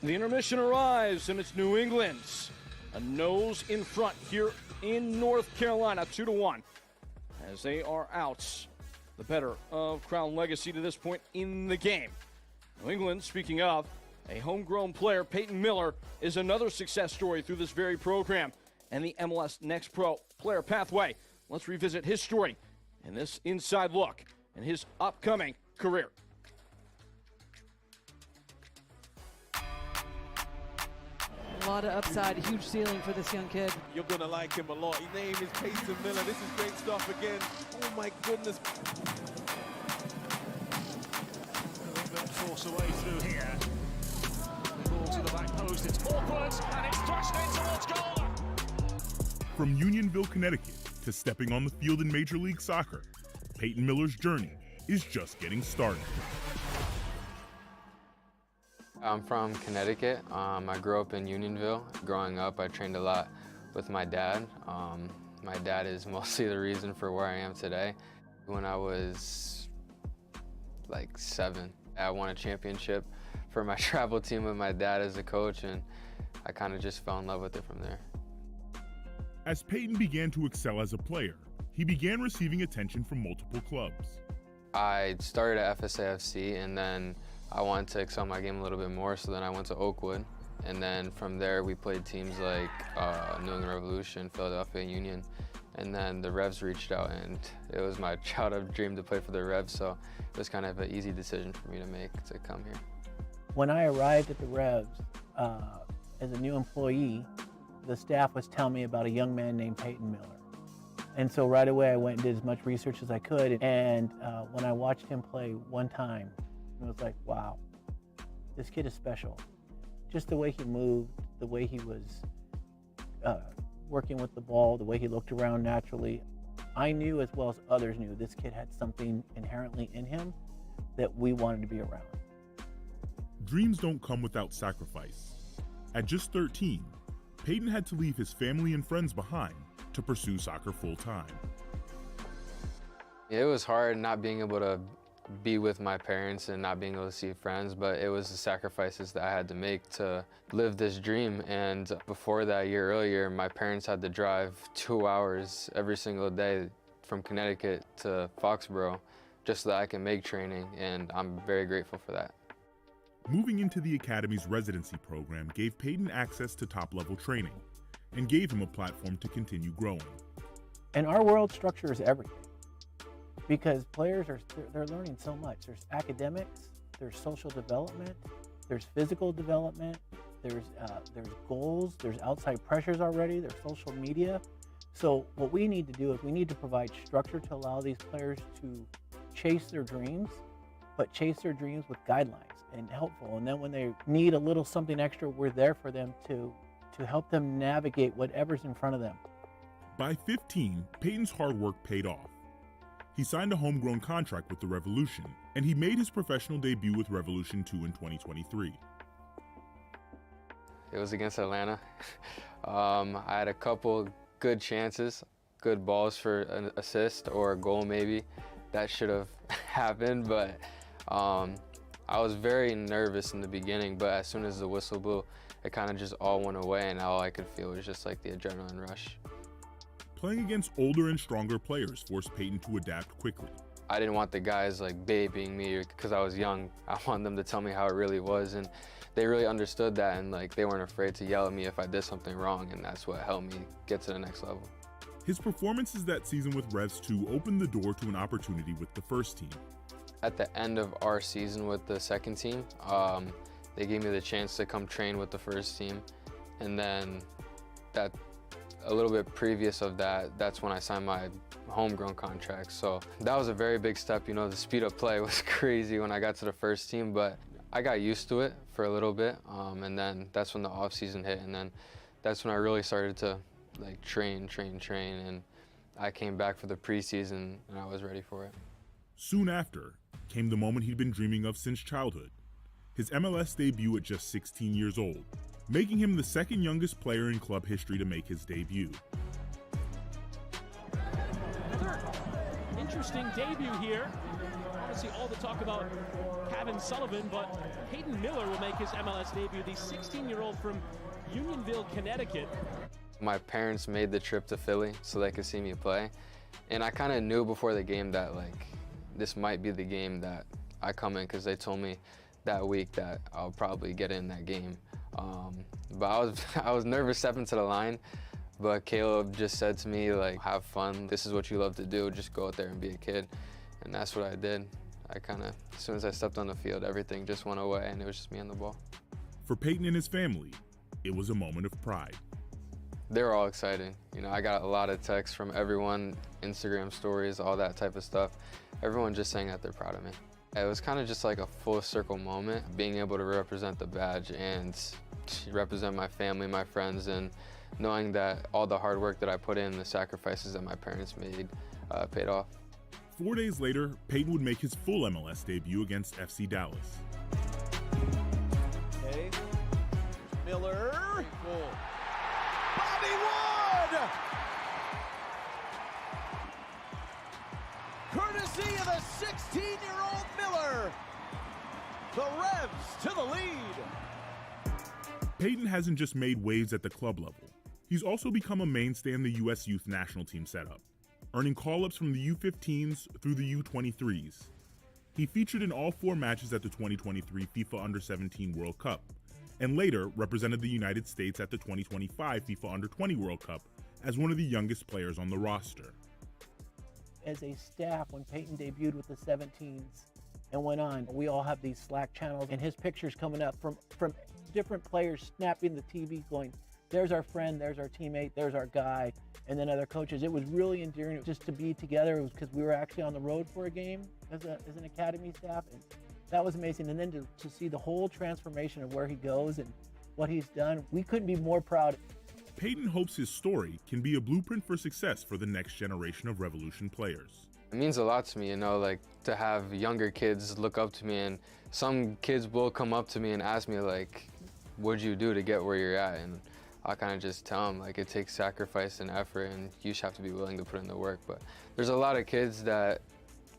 The intermission arrives, and it's New England's a nose in front here in North Carolina, 2-1, as they are out the better of Crown Legacy to this point in the game. New England, speaking of, a homegrown player, Peyton Miller, is another success story through this very program and the MLS Next Pro player pathway. Let's revisit his story and this inside look and his upcoming career. A lot of upside, a huge ceiling for this young kid. You're going to like him a lot. His name is Peyton Miller. This is great stuff again. Oh, my goodness. A little bit of force away through here. The ball to the back post. It's awkward, and it's thrust in towards goal. From Unionville, Connecticut, to stepping on the field in Major League Soccer, Peyton Miller's journey is just getting started. I'm from Connecticut. I grew up in Unionville. Growing up, I trained a lot with my dad. My dad is mostly the reason for where I am today. When I was like 7, I won a championship for my travel team with my dad as a coach, and I kind of just fell in love with it from there. As Peyton began to excel as a player, he began receiving attention from multiple clubs. I started at FSAFC, and then I wanted to excel my game a little bit more, so then I went to Oakwood. And then from there, we played teams like New England Revolution, Philadelphia Union, and then the Revs reached out, and it was my childhood dream to play for the Revs, so it was kind of an easy decision for me to make to come here. When I arrived at the Revs as a new employee, the staff was telling me about a young man named Peyton Miller. And so right away I went and did as much research as I could, and when I watched him play one time, it was like, wow, this kid is special. Just the way he moved, the way he was working with the ball, the way he looked around naturally. I knew as well as others knew this kid had something inherently in him that we wanted to be around. Dreams don't come without sacrifice. At just 13, Peyton had to leave his family and friends behind to pursue soccer full-time. It was hard not being able to be with my parents and not being able to see friends, but it was the sacrifices that I had to make to live this dream. And before that, a year earlier, my parents had to drive 2 hours every single day from Connecticut to Foxborough just so that I can make training, and I'm very grateful for that. Moving into the Academy's residency program gave Peyton access to top-level training and gave him a platform to continue growing. And our world structure is everything, because players they're learning so much. There's academics, there's social development, there's physical development, there's goals, there's outside pressures already, there's social media. So what we need to do is we need to provide structure to allow these players to chase their dreams, but chase their dreams with guidelines and helpful. And then when they need a little something extra, we're there for them to help them navigate whatever's in front of them. By 15, Peyton's hard work paid off. He signed a homegrown contract with the Revolution, and he made his professional debut with Revolution 2 in 2023. It was against Atlanta. I had a couple good chances, good balls for an assist or a goal maybe. That should have happened, but I was very nervous in the beginning, but as soon as the whistle blew, it kind of just all went away, and all I could feel was just like the adrenaline rush. Playing against older and stronger players forced Peyton to adapt quickly. I didn't want the guys like babying me because I was young. I wanted them to tell me how it really was, and they really understood that, and like they weren't afraid to yell at me if I did something wrong, and that's what helped me get to the next level. His performances that season with Revs 2 opened the door to an opportunity with the first team. At the end of our season with the second team, they gave me the chance to come train with the first team, and then a little bit previous of that, that's when I signed my homegrown contract. So that was a very big step. You know, the speed of play was crazy when I got to the first team, but I got used to it for a little bit, and then that's when the off season hit, and then that's when I really started to like train, and I came back for the preseason, and I was ready for it. Soon after came the moment he'd been dreaming of since childhood, his MLS debut at just 16 years old, making him the second youngest player in club history to make his debut. Another interesting debut here. Obviously all the talk about Kevin Sullivan, but Peyton Miller will make his MLS debut, the 16-year-old from Unionville, Connecticut. My parents made the trip to Philly so they could see me play, and I kind of knew before the game that like this might be the game that I come in, because they told me that week that I'll probably get in that game. But I was nervous stepping to the line, but Caleb just said to me, like, have fun. This is what you love to do. Just go out there and be a kid. And that's what I did. As soon as I stepped on the field, everything just went away, and it was just me on the ball. For Peyton and his family, it was a moment of pride. They were all excited. You know, I got a lot of texts from everyone, Instagram stories, all that type of stuff. Everyone just saying that they're proud of me. It was kind of just like a full circle moment, being able to represent the badge and represent my family, my friends, and knowing that all the hard work that I put in, the sacrifices that my parents made, paid off. 4 days later, Peyton would make his full MLS debut against FC Dallas. Okay. Miller. Bobby Wood! Courtesy of the 16-year-old Miller. The Revs to the lead. Peyton hasn't just made waves at the club level. He's also become a mainstay in the U.S. youth national team setup, earning call-ups from the U15s through the U23s. He featured in all 4 matches at the 2023 FIFA Under-17 World Cup, and later represented the United States at the 2025 FIFA Under-20 World Cup as one of the youngest players on the roster. As a staff, when Peyton debuted with the 17s and went on, we all have these Slack channels, and his pictures coming up from different players snapping the TV going, there's our friend, there's our teammate, there's our guy, and then other coaches. It was really endearing just to be together. It was because we were actually on the road for a game as an academy staff, and that was amazing. And then to see the whole transformation of where he goes and what he's done, we couldn't be more proud. Peyton hopes his story can be a blueprint for success for the next generation of Revolution players. It means a lot to me, you know, like to have younger kids look up to me, and some kids will come up to me and ask me like, what'd you do to get where you're at? And I kind of just tell them like it takes sacrifice and effort, and you just have to be willing to put in the work. But there's a lot of kids that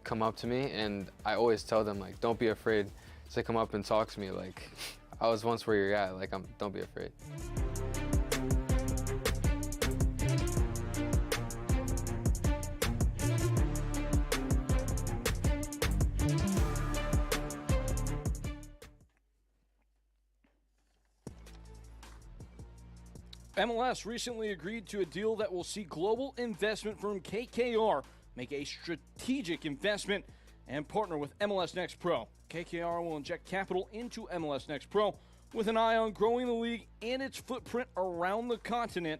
come up to me, and I always tell them like, don't be afraid to come up and talk to me. Like, I was once where you're at, like don't be afraid. MLS recently agreed to a deal that will see global investment firm KKR make a strategic investment and partner with MLS Next Pro. KKR will inject capital into MLS Next Pro with an eye on growing the league and its footprint around the continent.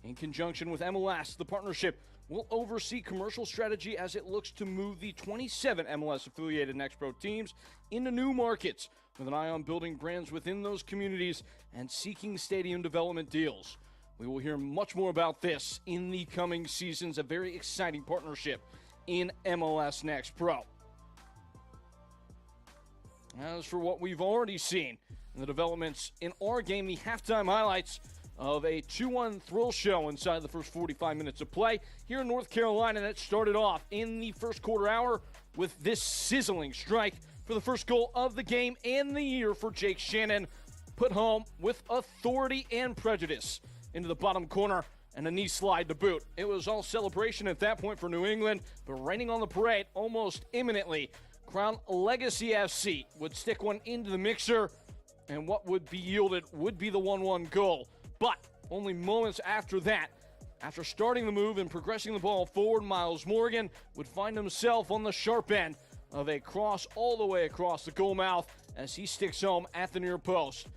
In conjunction with MLS, the partnership will oversee commercial strategy as it looks to move the 27 MLS-affiliated Next Pro teams into new markets, with an eye on building brands within those communities and seeking stadium development deals. We will hear much more about this in the coming seasons, a very exciting partnership in MLS Next Pro. As for what we've already seen in the developments in our game, the halftime highlights of a 2-1 thrill show inside the first 45 minutes of play here in North Carolina that started off in the first quarter hour with this sizzling strike for the first goal of the game and the year for Jake Shannon, put home with authority and prejudice into the bottom corner and a knee slide to boot. It was all celebration at that point for New England, but raining on the parade almost imminently, Crown Legacy FC would stick one into the mixer, and what would be yielded would be the 1-1 goal. But only moments after that, after starting the move and progressing the ball forward, Miles Morgan would find himself on the sharp end of a cross all the way across the goal mouth as he sticks home at the near post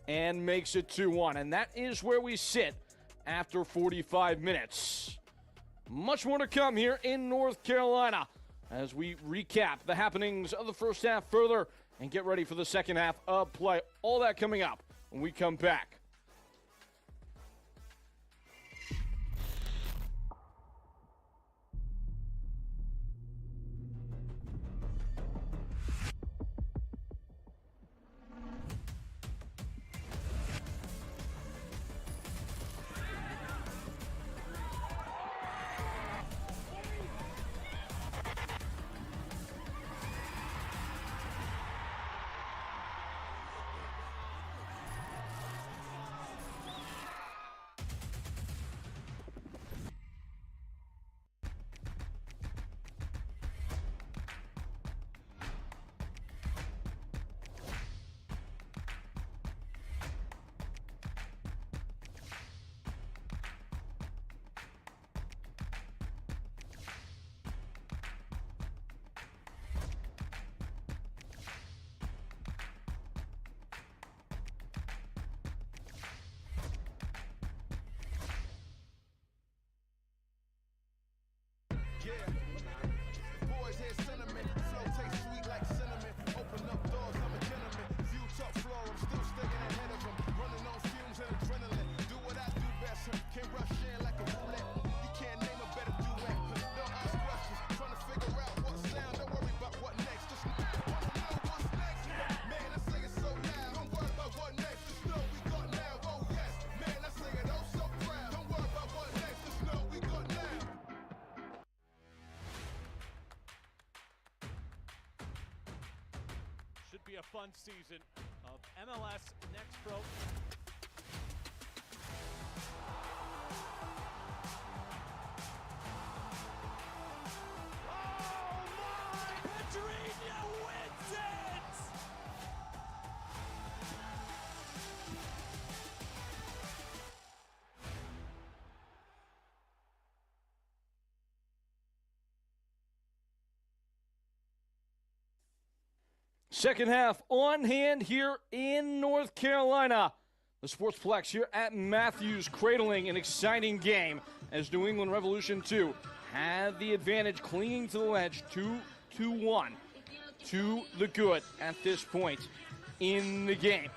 and makes it 2-1. And that is where we sit after 45 minutes. Much more to come here in North Carolina as we recap the happenings of the first half further and get ready for the second half of play. All that coming up when we come back. fun season of MLS Next Pro. Oh my! Pedrinho wins it! Second half on hand here in North Carolina. The Sportsplex here at Matthews cradling an exciting game as New England Revolution 2 have the advantage, clinging to the ledge 2-1 to the good at this point in the game.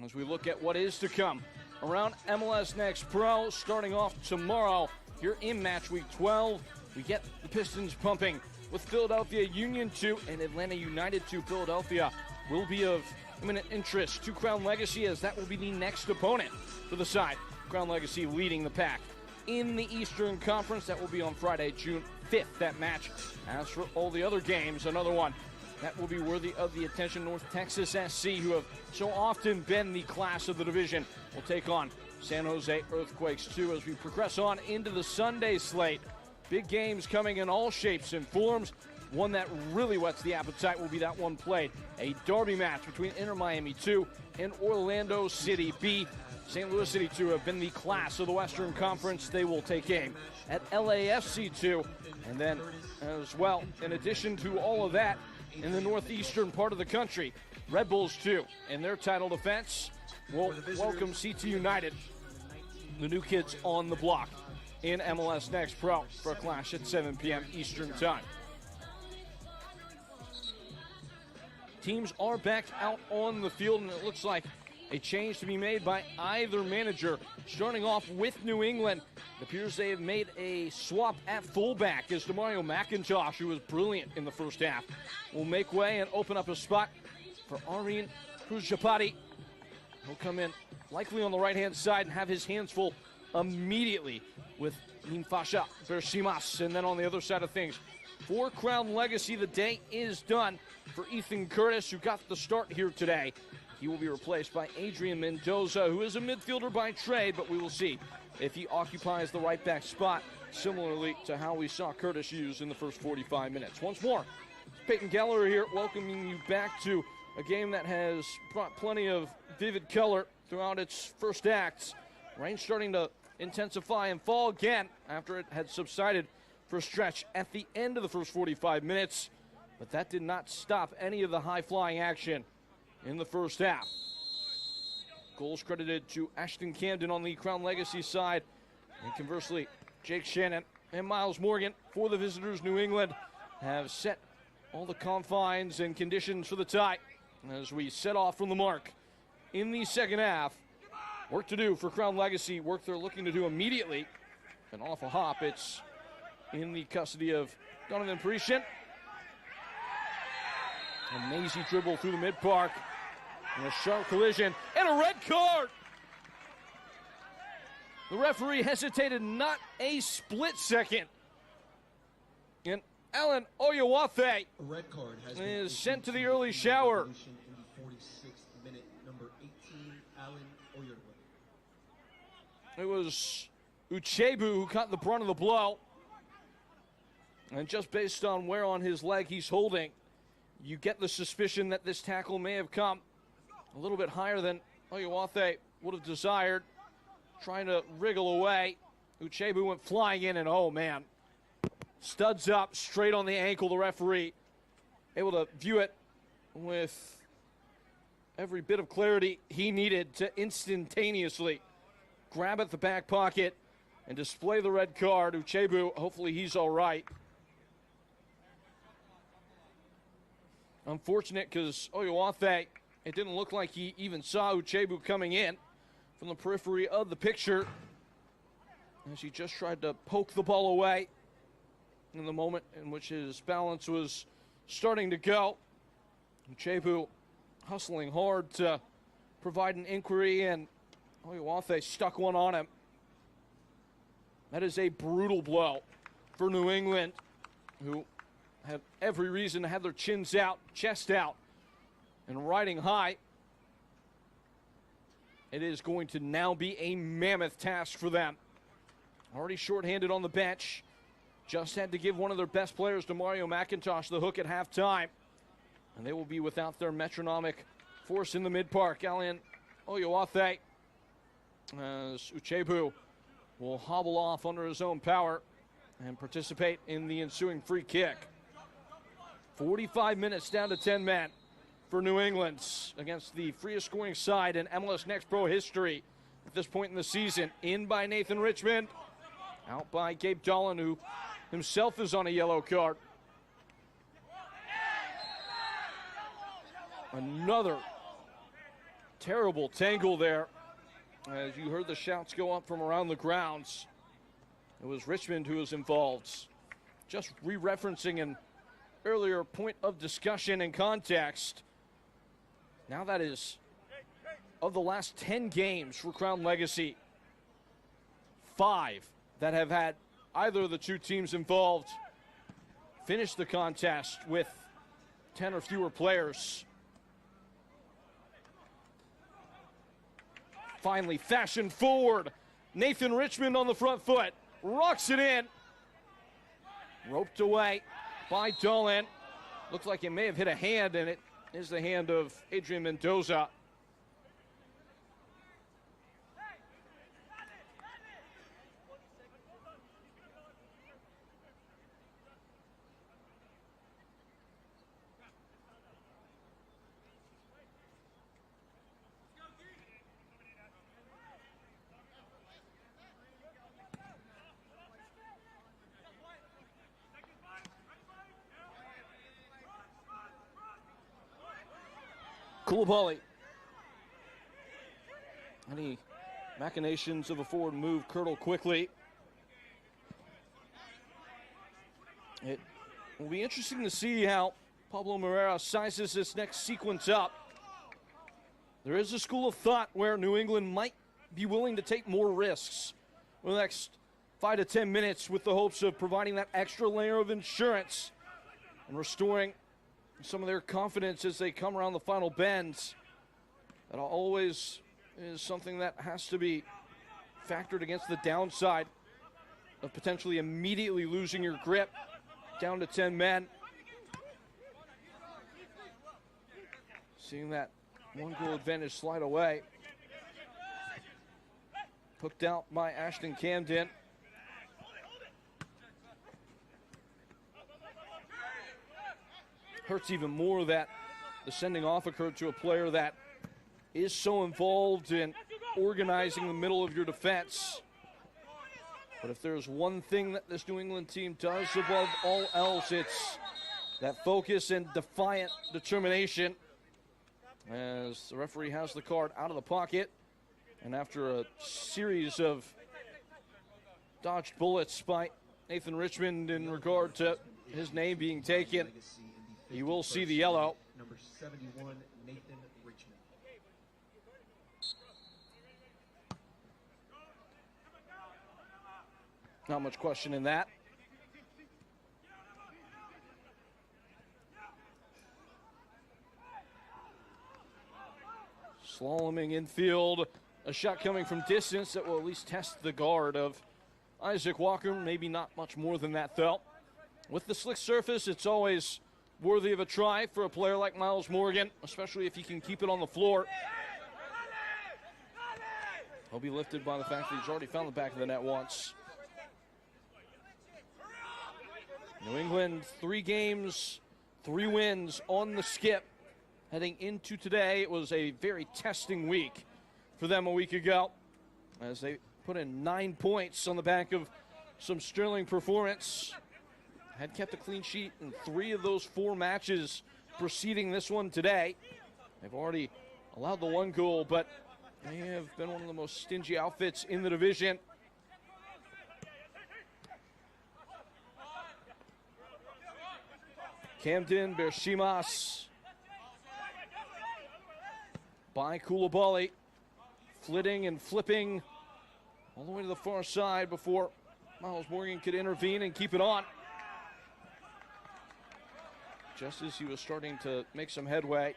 As we look at what is to come around MLS Next Pro, starting off tomorrow here in match week 12, we get the Pistons pumping with Philadelphia Union 2 and Atlanta United 2. Philadelphia will be of imminent interest to Crown Legacy, as that will be the next opponent for the side. Crown Legacy leading the pack in the Eastern Conference. That will be on Friday, June 5th, that match. As for all the other games, another one that will be worthy of the attention. North Texas SC, who have so often been the class of the division, will take on San Jose Earthquakes 2 as we progress on into the Sunday slate. Big games coming in all shapes and forms. One that really whets the appetite will be that one played. A derby match between Inter Miami 2 and Orlando City B. St. Louis City 2 have been the class of the Western Conference. They will take aim at LAFC 2. And then as well, in addition to all of that, in the northeastern part of the country, Red Bulls 2 in their title defense will welcome CT United, the new kids on the block, in MLS Next Pro for a clash at 7 p.m. Eastern Time. Teams are back out on the field, and it looks like a change to be made by either manager. Starting off with New England, it appears they have made a swap at fullback as DeMario McIntosh, who was brilliant in the first half, will make way and open up a spot for Areen Khuzjapati. He'll come in likely on the right-hand side and have his hands full immediately with Nimfasha Bersimas. And then on the other side of things, for Crown Legacy, the day is done for Ethan Curtis, who got the start here today. He will be replaced by Adrian Mendoza, who is a midfielder by trade, but we will see if he occupies the right back spot, similarly to how we saw Curtis use in the first 45 minutes. Once more, Peyton Geller here, welcoming you back to a game that has brought plenty of vivid color throughout its first acts. Rain starting to intensify and fall again after it had subsided for a stretch at the end of the first 45 minutes, but that did not stop any of the high-flying action in the first half. Goals credited to Ashton Camden on the Crown Legacy side, and conversely, Jake Shannon and Miles Morgan for the visitors. New England have set all the confines and conditions for the tie as we set off from the mark in the second half. Work to do for Crown Legacy, work they're looking to do immediately. An awful hop. It's in the custody of Donovan Parisian. A mazy dribble through the mid-park. And a sharp collision. And a red card! The referee hesitated not a split second. And Alan Oyewathe is sent to the early shower. In the 46th minute, number 18, Alan Oyewathe. It was Uchebu who caught the brunt of the blow. And just based on where on his leg he's holding, you get the suspicion that this tackle may have come a little bit higher than Oyewathe would have desired. Trying to wriggle away. Uchebu went flying in, and oh man, studs up straight on the ankle. The referee able to view it with every bit of clarity he needed to instantaneously grab at the back pocket and display the red card. Uchebu, hopefully he's all right. Unfortunate because Oyewathe, it didn't look like he even saw Uchebu coming in from the periphery of the picture as he just tried to poke the ball away in the moment in which his balance was starting to go. Uchebu hustling hard to provide an inquiry, and Oyewathe stuck one on him. That is a brutal blow for New England, who have every reason to have their chins out, chest out, and riding high. It is going to now be a mammoth task for them. Already shorthanded on the bench. Just had to give one of their best players, Demario McIntosh, the hook at halftime. And they will be without their metronomic force in the mid-park. Alian Oyewathe, as Uchebu will hobble off under his own power and participate in the ensuing free kick. 45 minutes down to 10 men for New England against the freest scoring side in MLS Next Pro history at this point in the season. In by Nathan Richmond, out by Gabe Dolan, who himself is on a yellow card. Another terrible tangle there. As you heard the shouts go up from around the grounds, it was Richmond who was involved. Just re-referencing an earlier point of discussion and context. Now that is, of the last 10 games for Crown Legacy, 5 that have had either of the two teams involved finish the contest with 10 or fewer players. Finally, fashion forward. Nathan Richmond on the front foot. Rocks it in. Roped away by Dolan. Looks like it may have hit a hand, and it is the hand of Adrian Mendoza. Koulibaly. Any machinations of a forward move curdle quickly. It will be interesting to see how Pablo Moreira sizes this next sequence up. There is a school of thought where New England might be willing to take more risks for the next 5 to 10 minutes with the hopes of providing that extra layer of insurance and restoring some of their confidence as they come around the final bends. That always is something that has to be factored against the downside of potentially immediately losing your grip down to 10 men. Seeing that one-goal advantage slide away. Hooked out by Ashton Camden. Hurts even more that the sending off occurred to a player that is so involved in organizing the middle of your defense. But if there's one thing that this New England team does above all else, it's that focus and defiant determination. As the referee has the card out of the pocket, and after a series of dodged bullets by Nathan Richmond in regard to his name being taken, you will see the yellow. Number 71, Nathan Richmond. Not much question in that. Slaloming infield. A shot coming from distance that will at least test the guard of Isaac Walker. Maybe not much more than that, though. With the slick surface, it's always worthy of a try for a player like Miles Morgan, especially if he can keep it on the floor. He'll be lifted by the fact that he's already found the back of the net once. New England, 3 games, 3 wins on the skip. Heading into today, it was a very testing week for them a week ago, as they put in 9 points on the back of some sterling performance. Had kept a clean sheet in 3 of those 4 matches preceding this one today. They've already allowed the 1 goal, but they have been one of the most stingy outfits in the division. Camden, Bershimas by Koulibaly, flitting and flipping all the way to the far side before Miles Morgan could intervene and keep it on. just as he was starting to make some headway,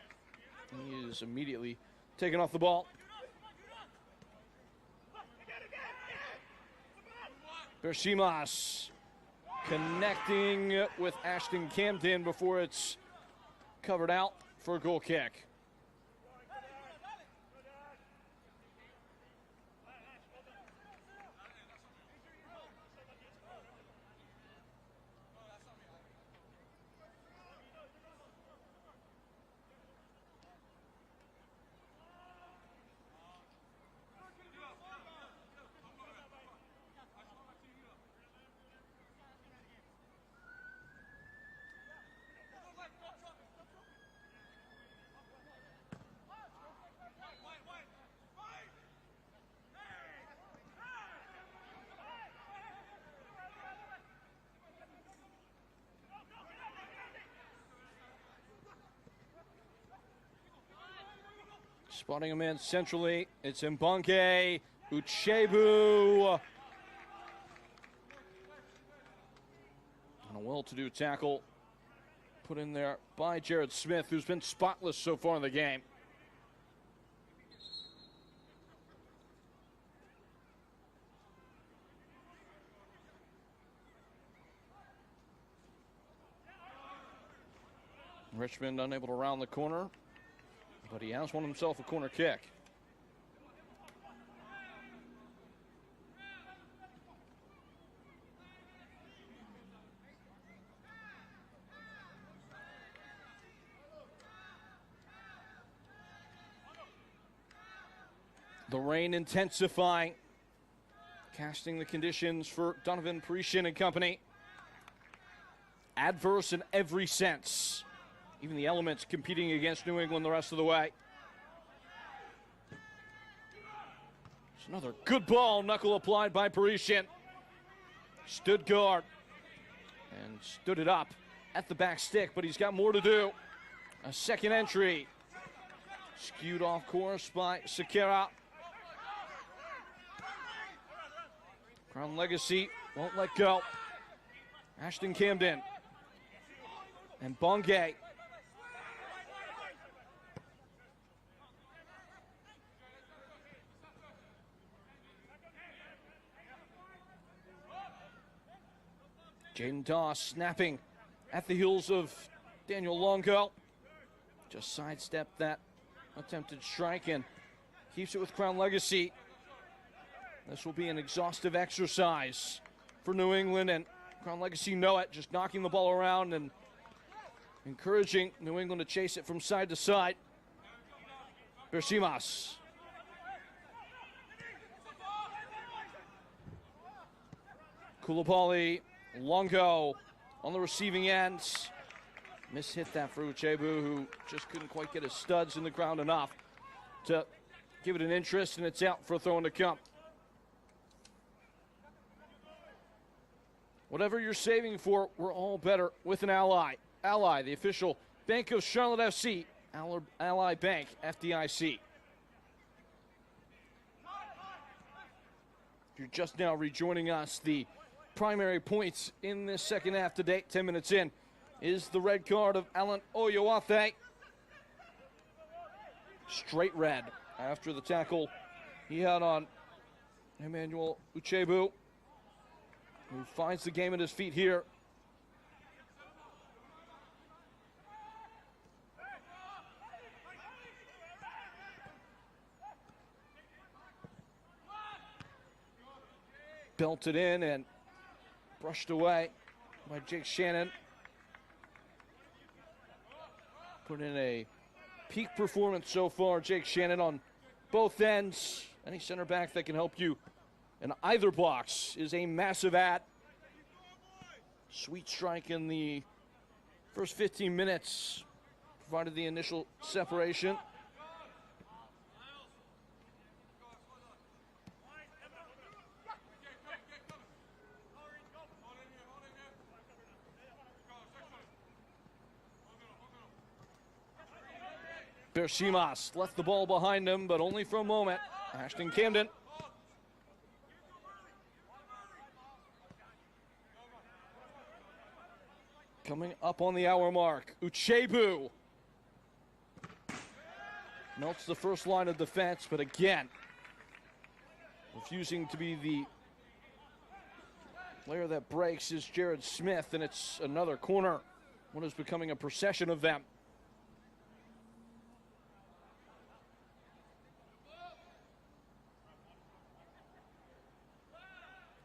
he is immediately taken off the ball. Bersimas connecting with Ashton Camden before it's covered out for a goal kick. Spotting a man centrally, it's Mbonke Uchebu. And a well-to-do tackle put in there by Jared Smith, who's been spotless so far in the game. Richmond unable to round the corner, but he has won himself a corner kick. The rain intensifying, casting the conditions for Donovan Parisian and company. Adverse in every sense. Even the elements competing against New England the rest of the way. It's another good ball, knuckle applied by Parisian. Stood guard and stood it up at the back stick, but he's got more to do. A second entry. Skewed off course by Sekera. Crown Legacy won't let go. Ashton Camden and Bongay. Jaden Doss snapping at the heels of Daniel Longo. Just sidestepped that attempted strike and keeps it with Crown Legacy. This will be an exhaustive exercise for New England, and Crown Legacy know it, just knocking the ball around and encouraging New England to chase it from side to side. Bersimas. Koulibaly, Longo on the receiving end. Mishit that for Uchebu, who just couldn't quite get his studs in the ground enough to give it an interest, and it's out for a throw in to come. Whatever you're saving for, we're all better with an Ally. Ally, the official bank of Charlotte FC, Ally Bank, FDIC. If you're just now rejoining us, the primary points in this second half to date, 10 minutes in, is the red card of Alan Oyewathe. Straight red after the tackle he had on Emmanuel Uchebu, who finds the game at his feet here. Belted in and brushed away by Jake Shannon. Put in a peak performance so far, Jake Shannon, on both ends. Any center back that can help you in either box is a massive at. Sweet strike in the first 15 minutes, provided the initial separation. Bersimas left the ball behind him, but only for a moment. Ashton Camden. Coming up on the hour mark, Uchebu melts the first line of defense, but again, refusing to be the player that breaks is Jared Smith, and it's another corner. What is becoming a procession of them.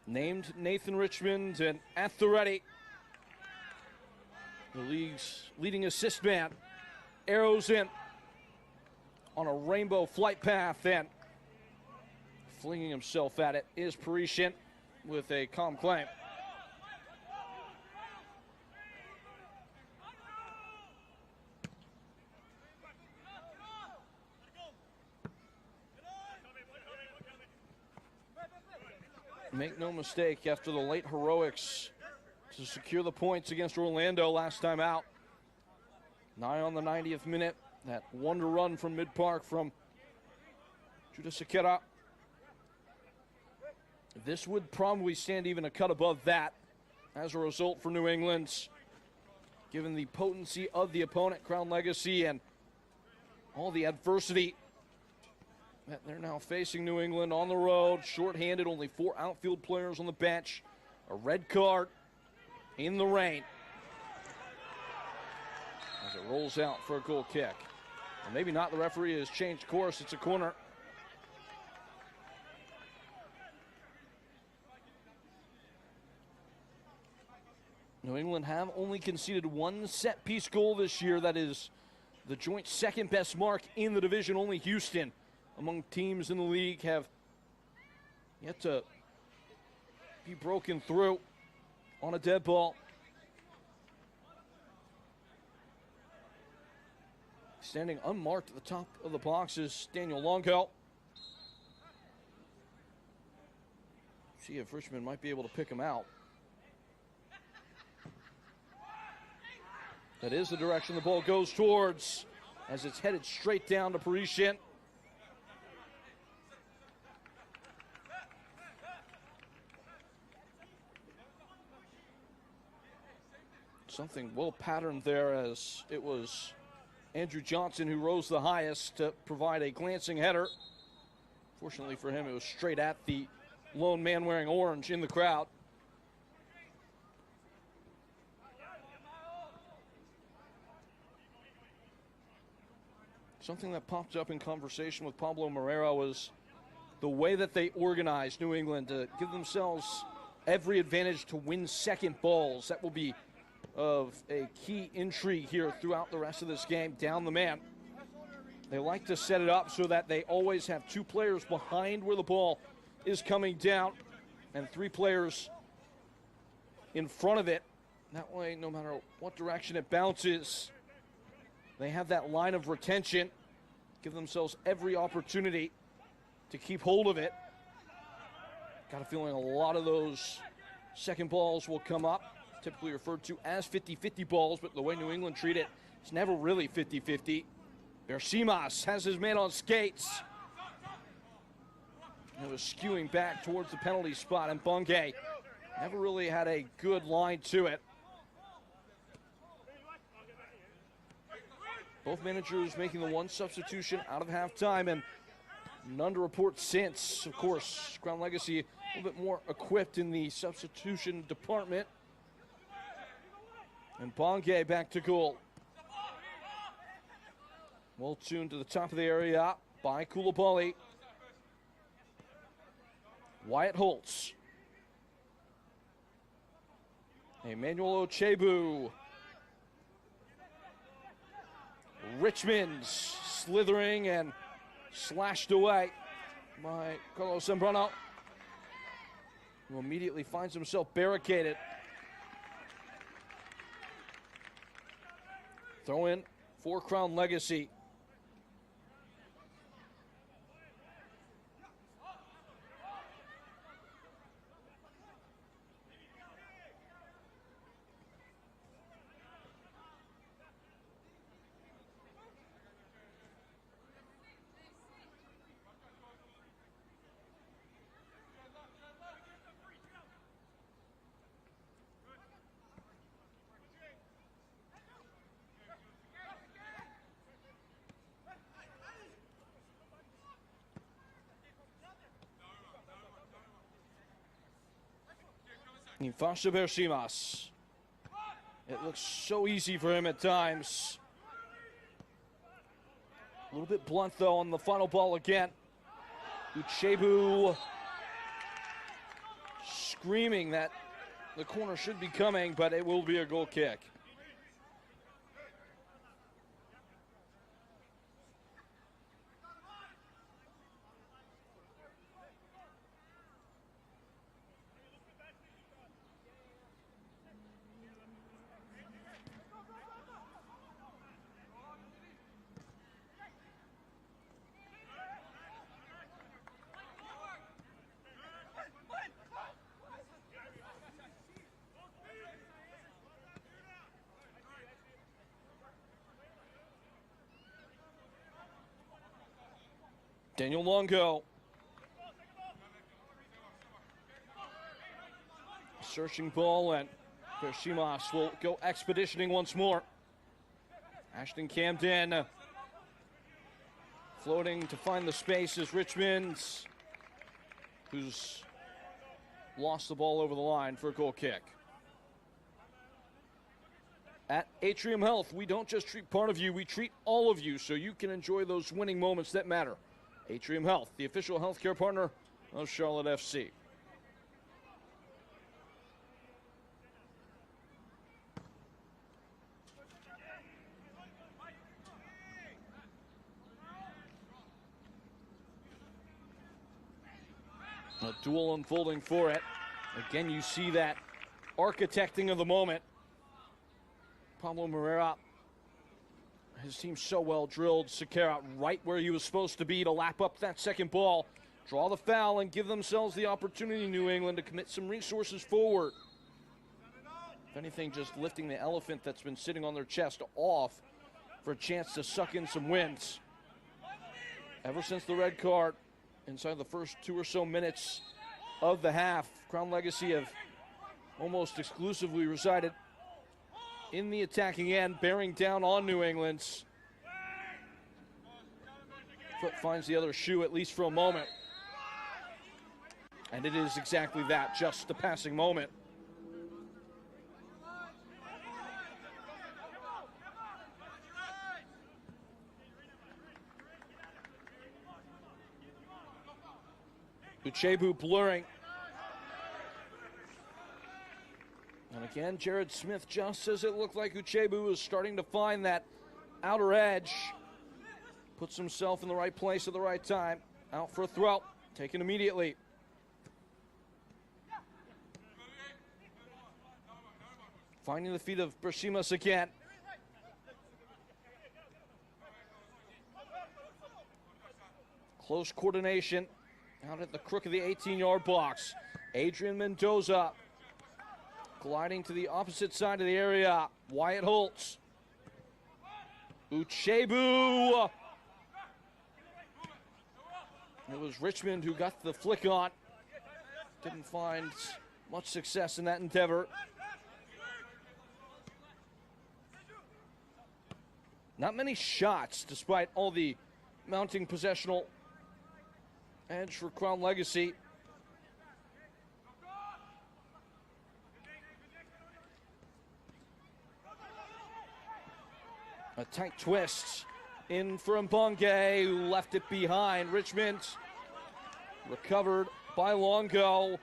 Named Nathan Richmond, and at the ready, the league's leading assist man, arrows in on a rainbow flight path, and flinging himself at it is Parisian with a calm claim. Make no mistake, after the late heroics to secure the points against Orlando last time out, nigh on the 90th minute, that wonder run from mid-park from Judah Sekera. This would probably stand even a cut above that as a result for New England, given the potency of the opponent, Crown Legacy, and all the adversity that they're now facing. New England on the road, shorthanded, only 4 outfield players on the bench, a red card in the rain as it rolls out for a goal kick. And maybe not, the referee has changed course, it's a corner. New England have only conceded 1 set-piece goal this year. That is the joint second-best mark in the division. Only Houston, among teams in the league, have yet to be broken through on a dead ball. Standing unmarked at the top of the box is Daniel Longo. See if Richmond might be able to pick him out. That is the direction the ball goes towards, as it's headed straight down to Parisian. Something well patterned there, as it was Andrew Johnson who rose the highest to provide a glancing header. Fortunately for him, it was straight at the lone man wearing orange in the crowd. Something that popped up in conversation with Pablo Moreira was the way that they organized New England to give themselves every advantage to win second balls. That will be of a key intrigue here throughout the rest of this game, down the man. They like to set it up so that they always have 2 players behind where the ball is coming down and 3 players in front of it. That way, no matter what direction it bounces, they have that line of retention, give themselves every opportunity to keep hold of it. Got a feeling a lot of those second balls will come up, typically referred to as 50-50 balls, but the way New England treat it, it's never really 50-50. Bersimas has his man on skates. It was skewing back towards the penalty spot, and Bungay never really had a good line to it. Both managers making the 1 substitution out of halftime, and none to report since. Of course, Crown Legacy a little bit more equipped in the substitution department. And Bungay back to goal. Well tuned to the top of the area by Koulibaly. Wyatt Holtz. Emmanuel Ochebu. Richmond slithering and slashed away by Carlos Zambrano, who immediately finds himself barricaded. Throw in for Crown Legacy. Infasa Bersimas. It looks so easy for him at times. A little bit blunt, though, on the final ball again. Uchebu screaming that the corner should be coming, but it will be a goal kick. Daniel Longo. Searching ball, and Bersimas will go expeditioning once more. Ashton Camden floating to find the space is Richmond, who's lost the ball over the line for a goal kick. At Atrium Health, we don't just treat part of you, we treat all of you so you can enjoy those winning moments that matter. Atrium Health, the official healthcare partner of Charlotte FC. A duel unfolding for it. Again, you see that architecting of the moment. Pablo Moreira, his team so well drilled. Sequeira right where he was supposed to be to lap up that second ball, draw the foul, and give themselves the opportunity, New England, to commit some resources forward. If anything, just lifting the elephant that's been sitting on their chest off for a chance to suck in some wins. Ever since the red card, inside the first 2 or so minutes of the half, Crown Legacy have almost exclusively resided in the attacking end, bearing down on New England's. Foot finds the other shoe, at least for a moment. And it is exactly that, just a passing moment. Uchebu blurring. And again, Jared Smith, just as it looked like Uchebu was starting to find that outer edge, puts himself in the right place at the right time. Out for a throw, taken immediately. Finding the feet of Bersimas again. Close coordination out at the crook of the 18-yard box. Adrian Mendoza gliding to the opposite side of the area. Wyatt Holtz. Uchebu. It was Richmond who got the flick on. Didn't find much success in that endeavor. Not many shots, despite all the mounting possessional edge for Crown Legacy. A tight twist in for Mbonge, who left it behind. Richmond recovered by Longo.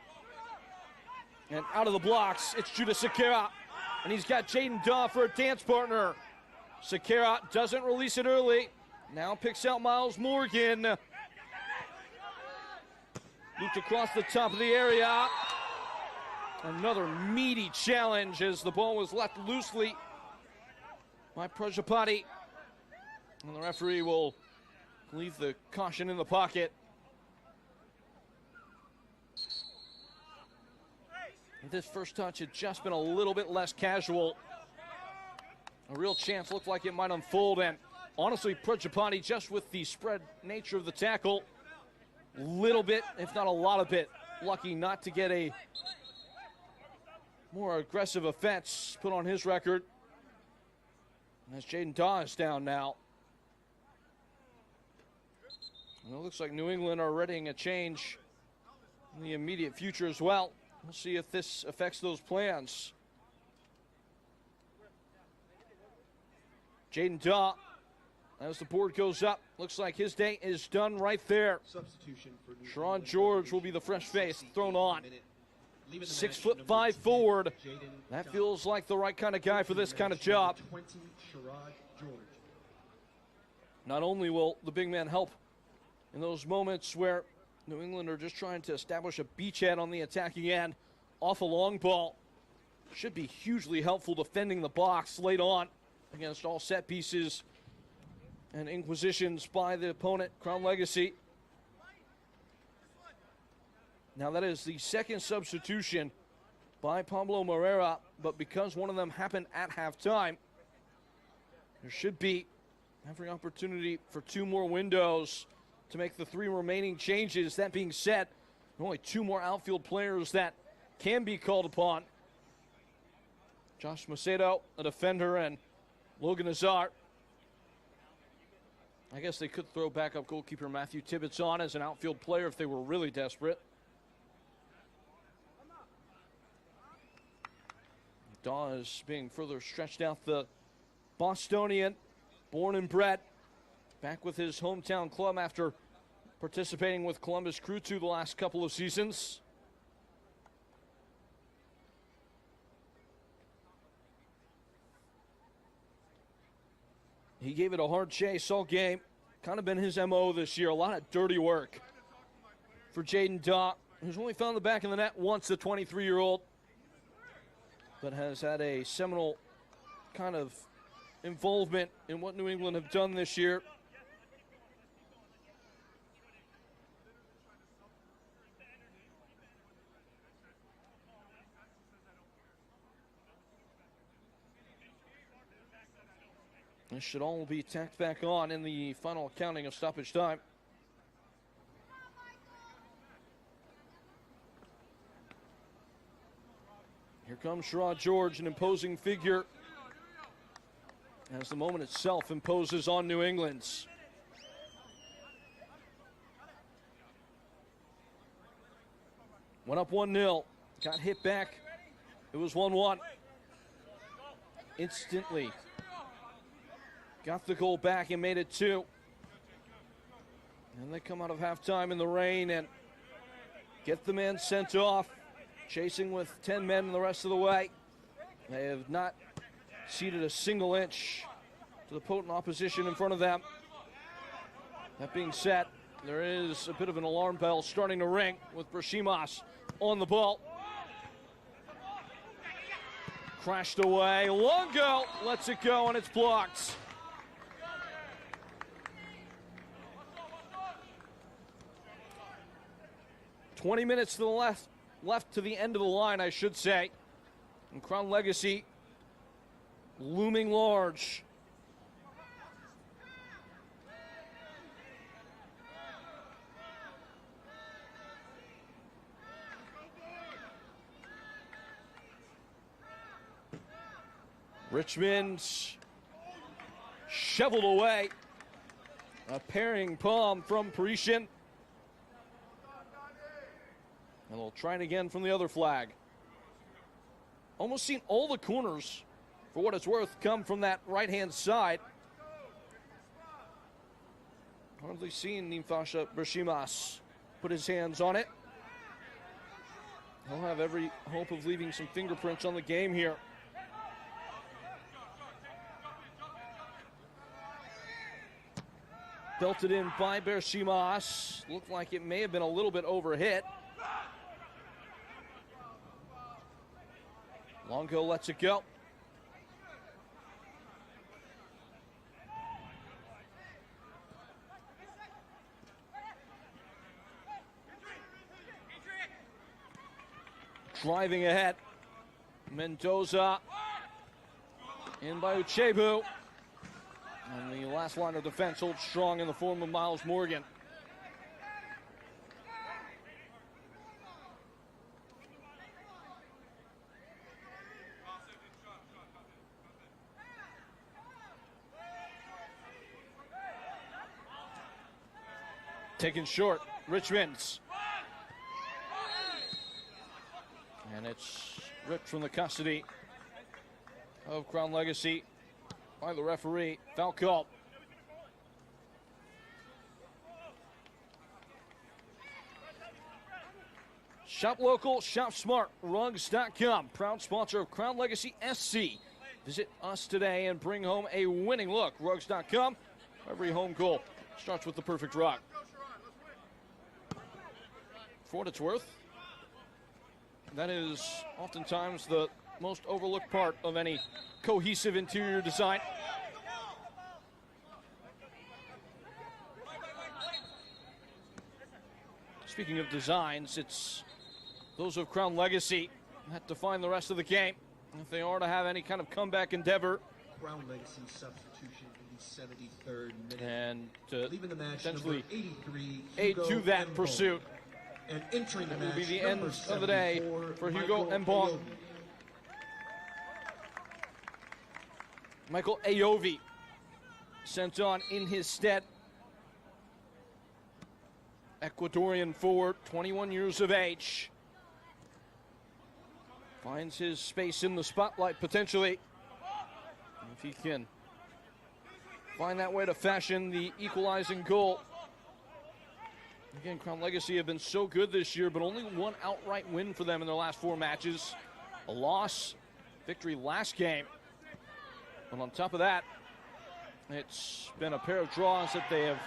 And out of the blocks, it's Judah Sequeira. And he's got Jaden Daw for a dance partner. Sequeira doesn't release it early. Now picks out Miles Morgan. Looped across the top of the area. Another meaty challenge as the ball was left loosely by Prajapati. And the referee will leave the caution in the pocket. This first touch had just been a little bit less casual. A real chance looked like it might unfold, and honestly, Prajapati, just with the spread nature of the tackle, little bit, if not a lot of it, lucky not to get a more aggressive offense put on his record. As Jaden Daw is down now. And it looks like New England are readying a change in the immediate future as well. We'll see if this affects those plans. Jaden Daw, as the board goes up, looks like his day is done right there. Substitution for New Sharon England, George will be the fresh face thrown on. Leaving the 6'5" match, number 10, forward. Jaden That Daw. feels like the right kind of guy for this kind of job. 20, Sherrod George. Not only will the big man help in those moments where New England are just trying to establish a beachhead on the attacking end off a long ball, should be hugely helpful defending the box late on against all set pieces and inquisitions by the opponent, Crown Legacy. Now that is the second substitution by Pablo Moreira, but because one of them happened at halftime, there should be every opportunity for two more windows to make the three remaining changes. That being said, only two more outfield players that can be called upon. Josh Macedo, a defender, and Logan Azar. I guess they could throw backup goalkeeper Matthew Tibbetts on as an outfield player if they were really desperate. Daw is being further stretched out. The Bostonian, born and bred, back with his hometown club after participating with Columbus Crew 2 the last couple of seasons. He gave it a hard chase all game. Kind of been his MO this year. A lot of dirty work for Jaden Daw, who's only found the back of the net once, the 23-year-old, but has had a seminal kind of involvement in what New England have done this year. This should all be tacked back on in the final counting of stoppage time. Here comes Sherrod George, an imposing figure, as the moment itself imposes on New England's. Went up 1-0, got hit back. It was 1-1. Instantly got the goal back and made it 2. And they come out of halftime in the rain and get the man sent off, chasing with 10 men the rest of the way. They have not ceded a single inch to the potent opposition in front of them. That being said, there is a bit of an alarm bell starting to ring with Brashimas on the ball. Crashed away. Longo lets it go, and it's blocked. "20 minutes to the left to the end of the line, I should say. And Crown Legacy looming large. Richmond shoveled away. A pairing palm from Parisian. And they'll try it again from the other flag. Almost seen all the corners, for what it's worth, come from that right-hand side. Hardly seen Nimfasha Brashimas put his hands on it. He'll have every hope of leaving some fingerprints on the game here. Belted in by Brashimas. Looked like it may have been a little bit overhit. Longo lets it go. Driving ahead. Mendoza in by Uchebu. And the last line of defense holds strong in the form of Miles Morgan. Taken short, Richmonds. It's ripped from the custody of Crown Legacy by the referee. Foul call. Shop local, shop smart, rugs.com. Proud sponsor of Crown Legacy SC. Visit us today and bring home a winning look. Rugs.com. Every home goal starts with the perfect rug. For what it's worth, that is oftentimes the most overlooked part of any cohesive interior design. Speaking of designs, it's those of Crown Legacy that define the rest of the game. If they are to have any kind of comeback endeavor. Crown Legacy substitution in the 73rd minute. And to leaving the match, potentially 83, aid to that pursuit. And entering the That will match, be the end number of the day 74, for Hugo Michael Mbong. Ayovi. Michael Ayovi sent on in his stead. Ecuadorian forward, 21 years of age. Finds his space in the spotlight potentially. If he can find that way to fashion the equalizing goal. Again, Crown Legacy have been so good this year, but only one outright win for them in their last 4 matches. A loss, victory last game. And on top of that, it's been a pair of draws that they have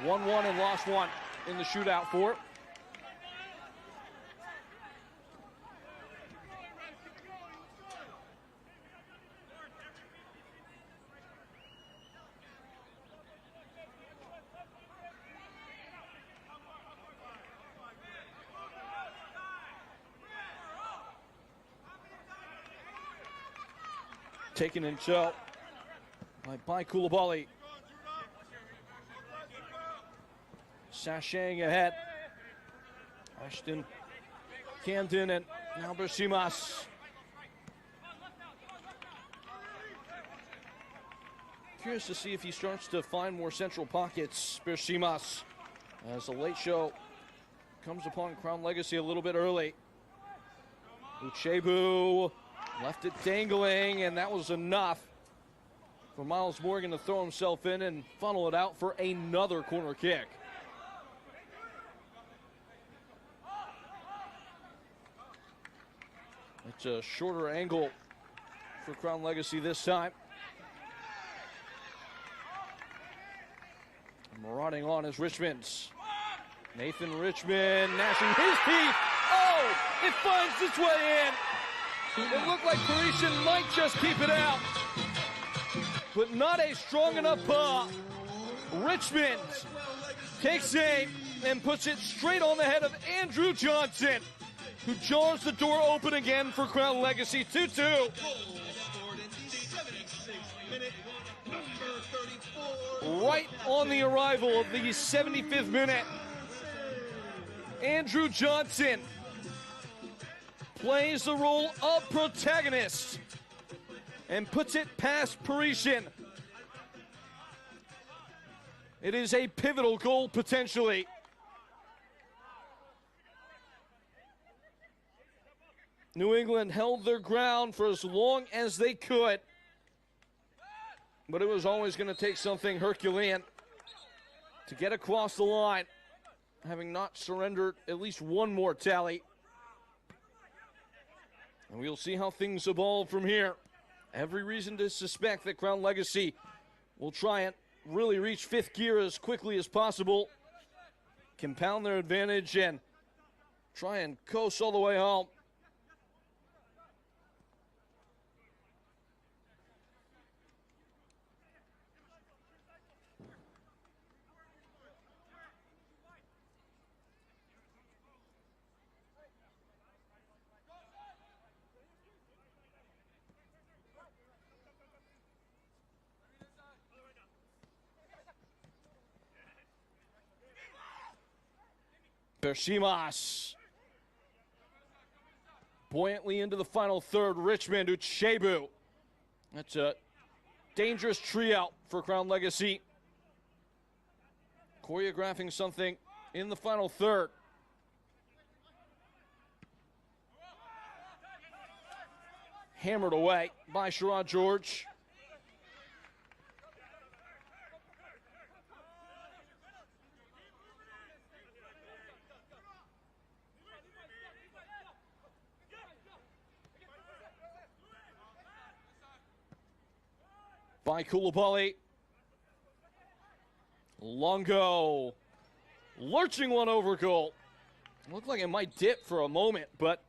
won 1 and lost 1 in the shootout for. Taken in tow by Koulibaly. Sashaying ahead. Ashton, Camden, and now Bersimas. Curious to see if he starts to find more central pockets, Bersimas, as the late show comes upon Crown Legacy a little bit early. Uchebu left it dangling, and that was enough for Miles Morgan to throw himself in and funnel it out for another corner kick. It's a shorter angle for Crown Legacy this time. Marauding on is Richmond's. Nathan Richmond gnashing his teeth. Oh, it finds its way in. It looked like Parisian might just keep it out, but not a strong enough paw. Richmond takes aim and puts it straight on the head of Andrew Johnson, who jars the door open again for Crown Legacy. 2-2. Right on the arrival of the 75th minute, Andrew Johnson plays the role of protagonist and puts it past Parisian. It is a pivotal goal potentially. New England held their ground for as long as they could, but it was always going to take something Herculean to get across the line, having not surrendered at least one more tally. And we'll see how things evolve from here. Every reason to suspect that Crown Legacy will try and really reach fifth gear as quickly as possible, compound their advantage, and try and coast all the way home. Bersimas buoyantly into the final third. Richmond, Uchebu. That's a dangerous trio for Crown Legacy. Choreographing something in the final third. hammered away by Sherrod George. By Koulibaly. Longo. Lurching one over goal. Looked like it might dip for a moment, but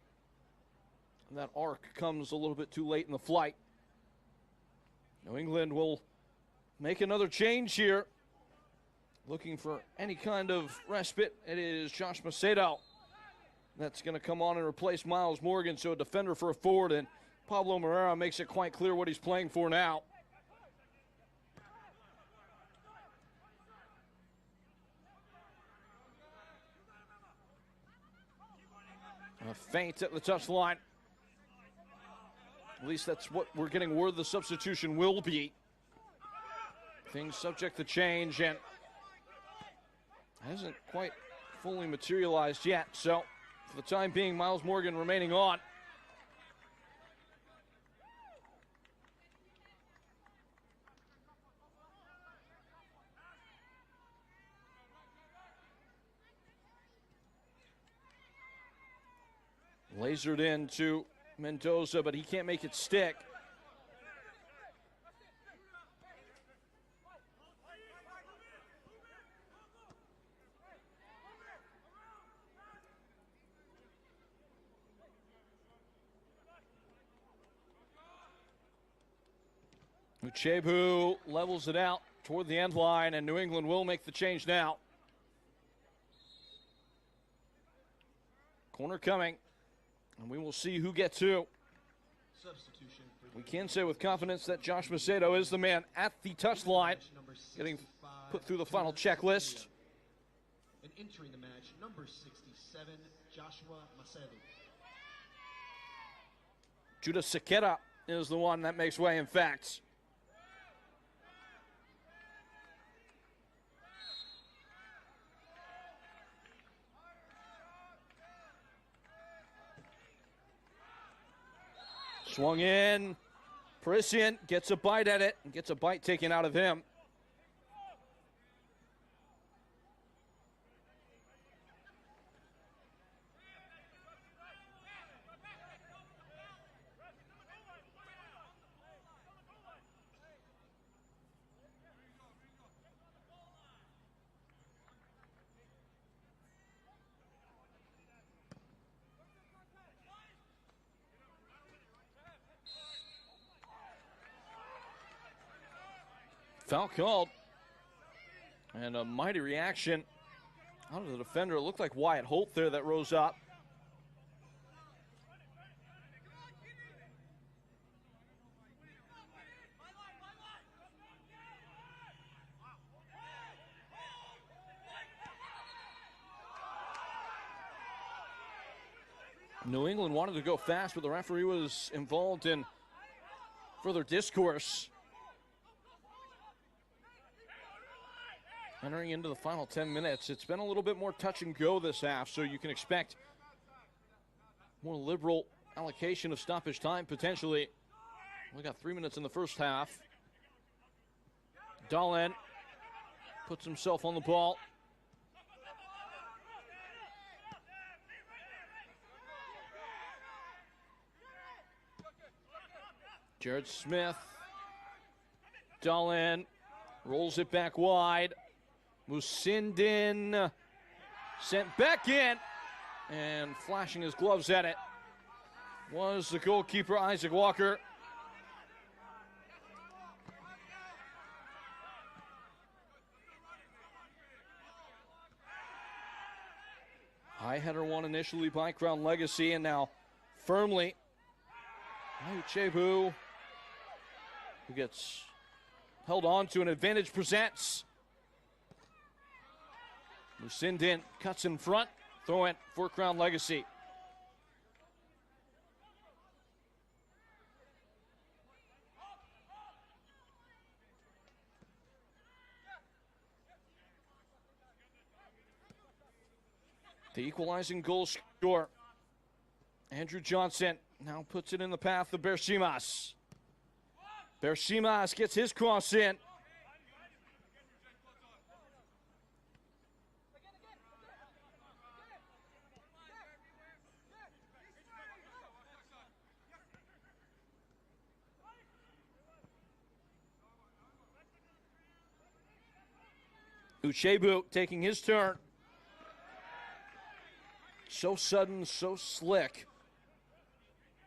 that arc comes a little bit too late in the flight. New England will make another change here. Looking for any kind of respite. It is Josh Macedo that's going to come on and replace Miles Morgan. So a defender for a forward, and Pablo Moreira makes it quite clear what he's playing for now. A feint at the touchline. At least that's what we're getting word the substitution will be. Things subject to change, and hasn't quite fully materialized yet. So, for the time being, Miles Morgan remaining on. Lasered into Mendoza, but he can't make it stick. Uchebu levels it out toward the end line, and New England will make the change now. Corner coming, and we will see who gets who. We can say with confidence that Josh Macedo is the man at the touchline, getting put through the final checklist. And entering the match, number 67, Joshua Macedo. Judah Sequeira is the one that makes way, in fact. Swung in. Parisian gets a bite at it and gets a bite taken out of him. Foul called. And a mighty reaction out of the defender. It looked like Wyatt Holt there that rose up. New England wanted to go fast, but the referee was involved in further discourse. Entering into the final 10 minutes, it's been a little bit more touch and go this half, so you can expect more liberal allocation of stoppage time, potentially. We got 3 minutes in the first half. Dahlin puts himself on the ball. Jared Smith. Dahlin rolls it back wide. Musindin sent back in, and flashing his gloves at it was the goalkeeper, Isaac Walker. High header one initially by Crown Legacy, and now firmly Uchebu, who gets held on to an advantage, presents. Musindin cuts in front, throw it for Crown Legacy. The equalizing goal scorer Andrew Johnson now puts it in the path of Bershimas. Bershimas gets his cross in. Uchebu taking his turn. So sudden, so slick.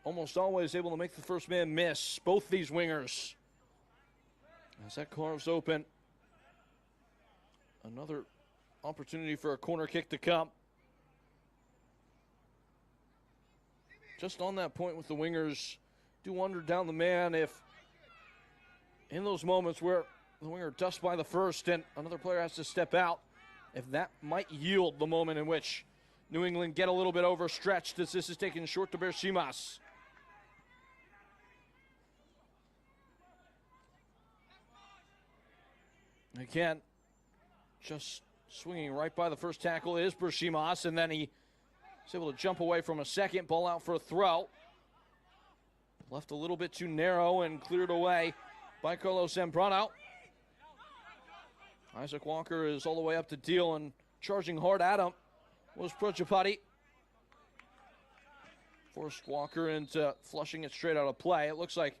Almost always able to make the first man miss. Both these wingers. As that carves open another opportunity for a corner kick to come. Just on that point with the wingers, do wonder down the man if in those moments where the winger dusts by the first and another player has to step out, if that might yield the moment in which New England get a little bit overstretched as this is taken short to Bershimas. Again, just swinging right by the first tackle is Bershimas, and then he is able to jump away from a second, ball out for a throw. Left a little bit too narrow and cleared away by Carlos Zambrano. Isaac Walker is all the way up to deal, and charging hard at him was Prajapati. Forced Walker into flushing it straight out of play. It looks like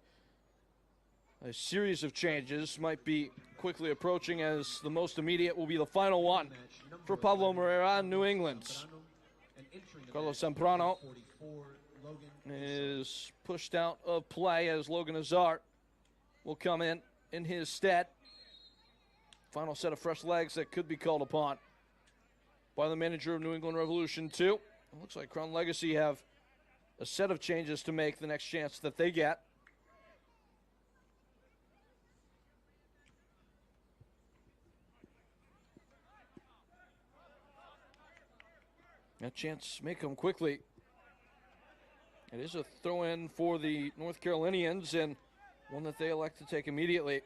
a series of changes might be quickly approaching, as the most immediate will be the final one for Pablo Moreira in New England. Carlos Zambrano is pushed out of play as Logan Azar will come in his stead. Final set of fresh legs that could be called upon by the manager of New England Revolution 2. It looks like Crown Legacy have a set of changes to make the next chance that they get. That chance may come quickly. It is a throw-in for the North Carolinians, and one that they elect to take immediately.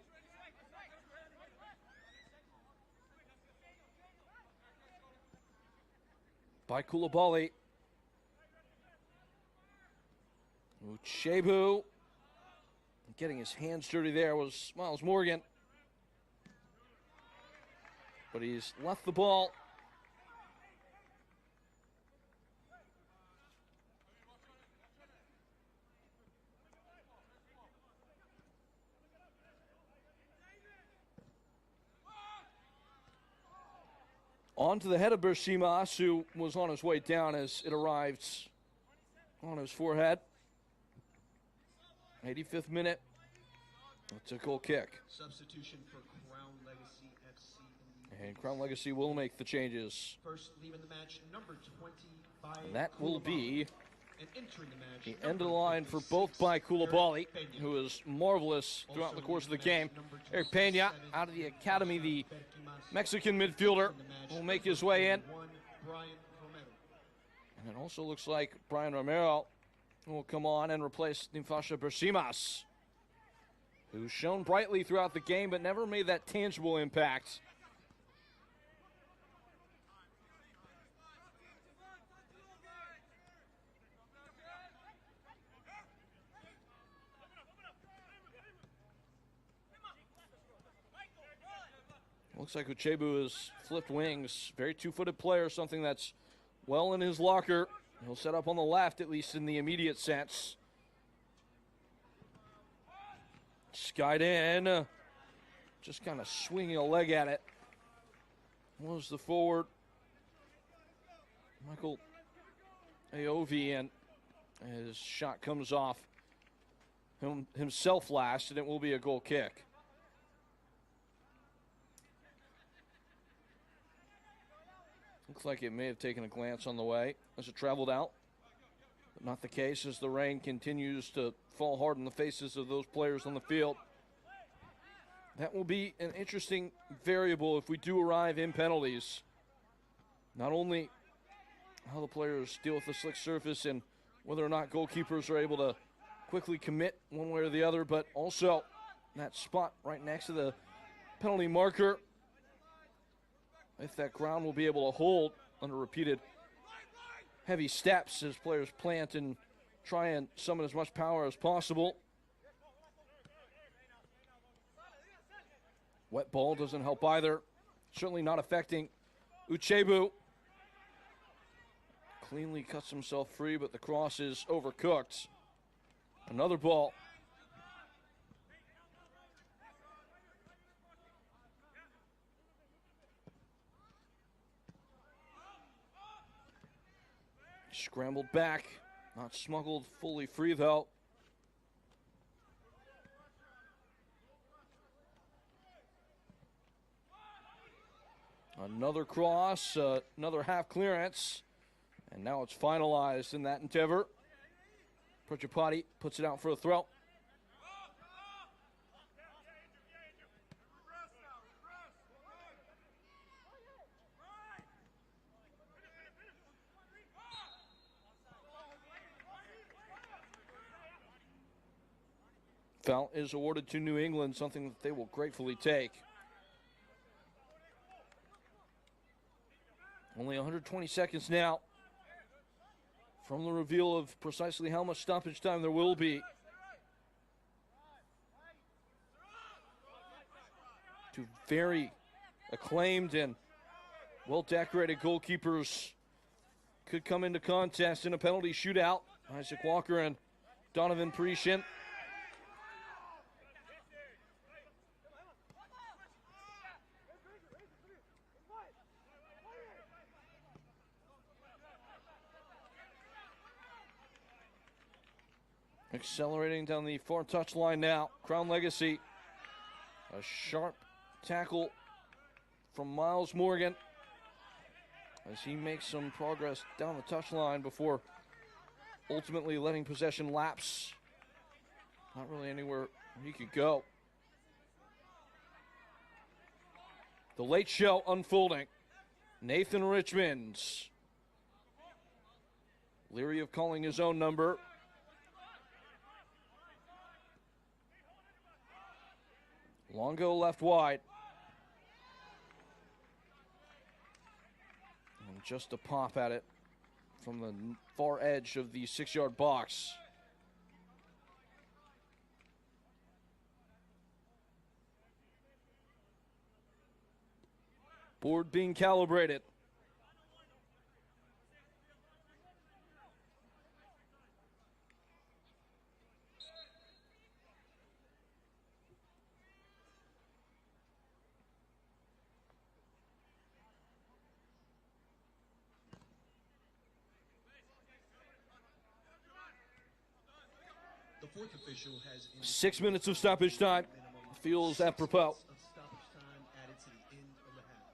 By Koulibaly. Uchebu. Getting his hands dirty there was Miles Morgan. But he's left the ball. On to the head of Bershimas, who was on his way down as it arrived on his forehead. 85th minute. It's a goal kick. Substitution for Crown Legacy FC. And Crown Legacy will make the changes. First leaving the match, number 25. And that will be and entering the match, the end of the line for both by Koulibaly, who is marvelous throughout the course of the game. Eric Pena, out of the academy, the Mexican midfielder, will make his way in. And it also looks like Brian Romero will come on and replace Nimfasha Bershimas, who's shown brightly throughout the game but never made that tangible impact. Looks like Uchebu has flipped wings. Very two-footed player, something that's well in his locker. He'll set up on the left, at least in the immediate sense. Skied in. Just kind of swinging a leg at it. Was the forward, Michael Aovi, and his shot comes off himself last, and it will be a goal kick. Looks like it may have taken a glance on the way as it traveled out. But not the case as the rain continues to fall hard in the faces of those players on the field. That will be an interesting variable if we do arrive in penalties. Not only how the players deal with the slick surface and whether or not goalkeepers are able to quickly commit one way or the other, but also that spot right next to the penalty marker, if that ground will be able to hold under repeated heavy steps as players plant and try and summon as much power as possible. Wet ball doesn't help either. Certainly not affecting Uchebu. Cleanly cuts himself free, but the cross is overcooked. Another ball. Scrambled back. Not smuggled fully free, though. Another cross, another half clearance, and now it's finalized in that endeavor. Prajapati puts it out for a throw. Foul is awarded to New England, something that they will gratefully take. Only 120 seconds now from the reveal of precisely how much stoppage time there will be. Two very acclaimed and well-decorated goalkeepers could come into contest in a penalty shootout. Isaac Walker and Donovan Parisian. Accelerating down the far touchline now. Crown Legacy. A sharp tackle from Miles Morgan as he makes some progress down the touchline before ultimately letting possession lapse. Not really anywhere he could go. The late show unfolding. Nathan Richmond, leery of calling his own number. Longo left wide. And just a pop at it from the far edge of the 6-yard box. Board being calibrated. The fourth official has 6 minutes of stoppage time. Feels apropos. of stoppage time added to the end of the half.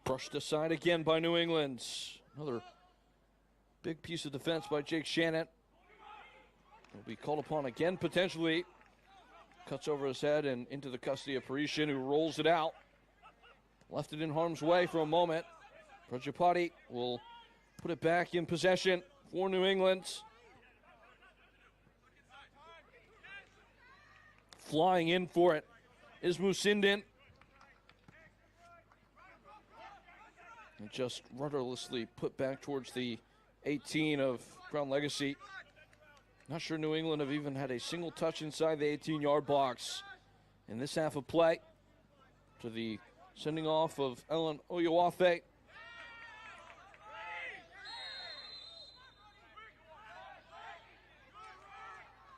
Brushed aside again by New England. Another big piece of defense by Jake Shannon. Will be called upon again potentially. Cuts over his head and into the custody of Parisian, who rolls it out. Left it in harm's way for a moment. Prajapati will put it back in possession for New England. Flying in for it is Musindin. And just rudderlessly put back towards the 18 of Crown Legacy. Not sure New England have even had a single touch inside the 18-yard box in this half of play. To the sending off of Ellen Oyowafe.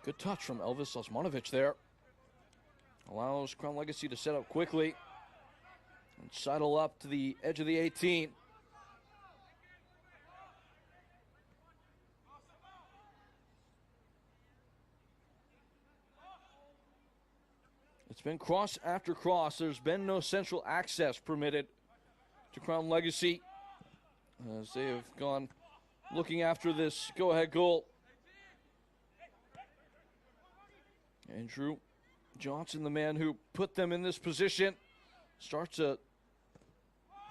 Good touch from Elvis Osmanovic there. Allows Crown Legacy to set up quickly and sidle up to the edge of the 18. It's been cross after cross. There's been no central access permitted to Crown Legacy as they have gone looking after this go-ahead goal. Andrew Johnson, the man who put them in this position, starts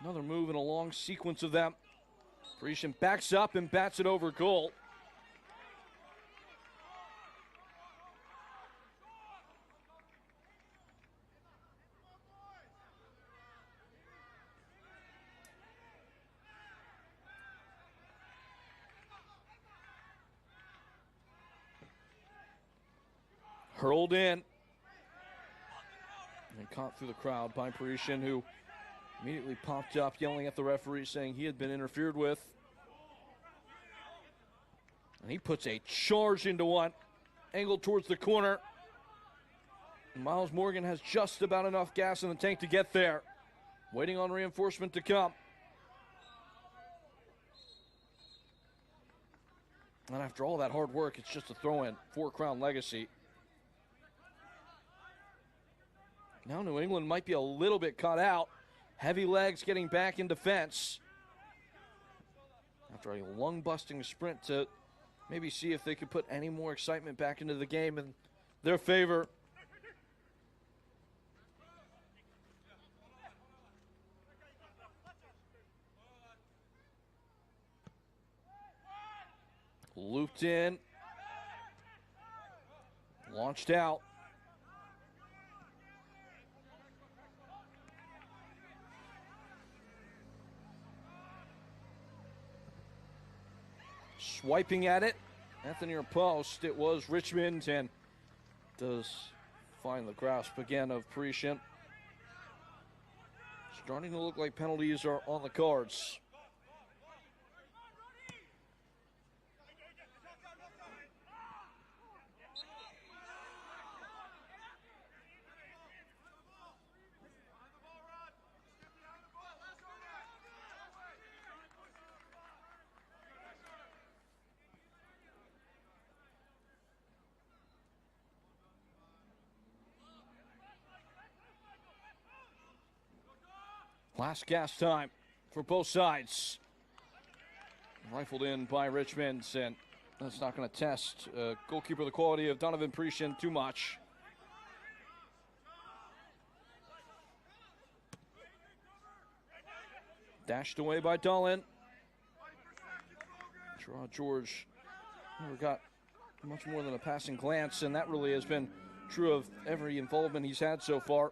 another move in a long sequence of them. Parisian backs up and bats it over goal. Hurled in. And caught through the crowd by Parisian, who immediately popped up yelling at the referee saying he had been interfered with. And he puts a charge into one, angled towards the corner. And Miles Morgan has just about enough gas in the tank to get there. Waiting on reinforcement to come. And after all that hard work, it's just a throw-in for Crown Legacy. Now New England might be a little bit caught out. Heavy legs getting back in defense. After a lung-busting sprint to maybe see if they could put any more excitement back into the game in their favor. Looped in. Launched out. Swiping at it at the near post. It was Richmond and does find the grasp again of Parisian. Starting to look like penalties are on the cards. Last gas time for both sides. Rifled in by Richmond, and that's not going to test goalkeeper the quality of Donovan Parisian too much. Dashed away by Dolan. Gerard George never got much more than a passing glance, and that really has been true of every involvement he's had so far.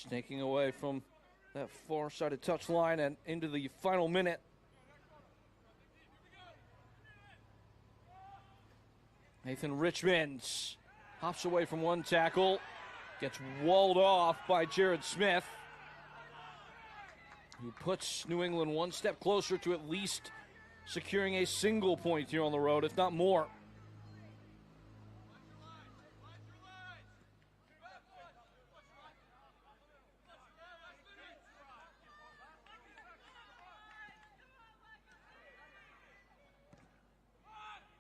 Snaking away from that far-sided touchline and into the final minute. Nathan Richmond hops away from one tackle, gets walled off by Jared Smith, who puts New England one step closer to at least securing a single point here on the road, if not more.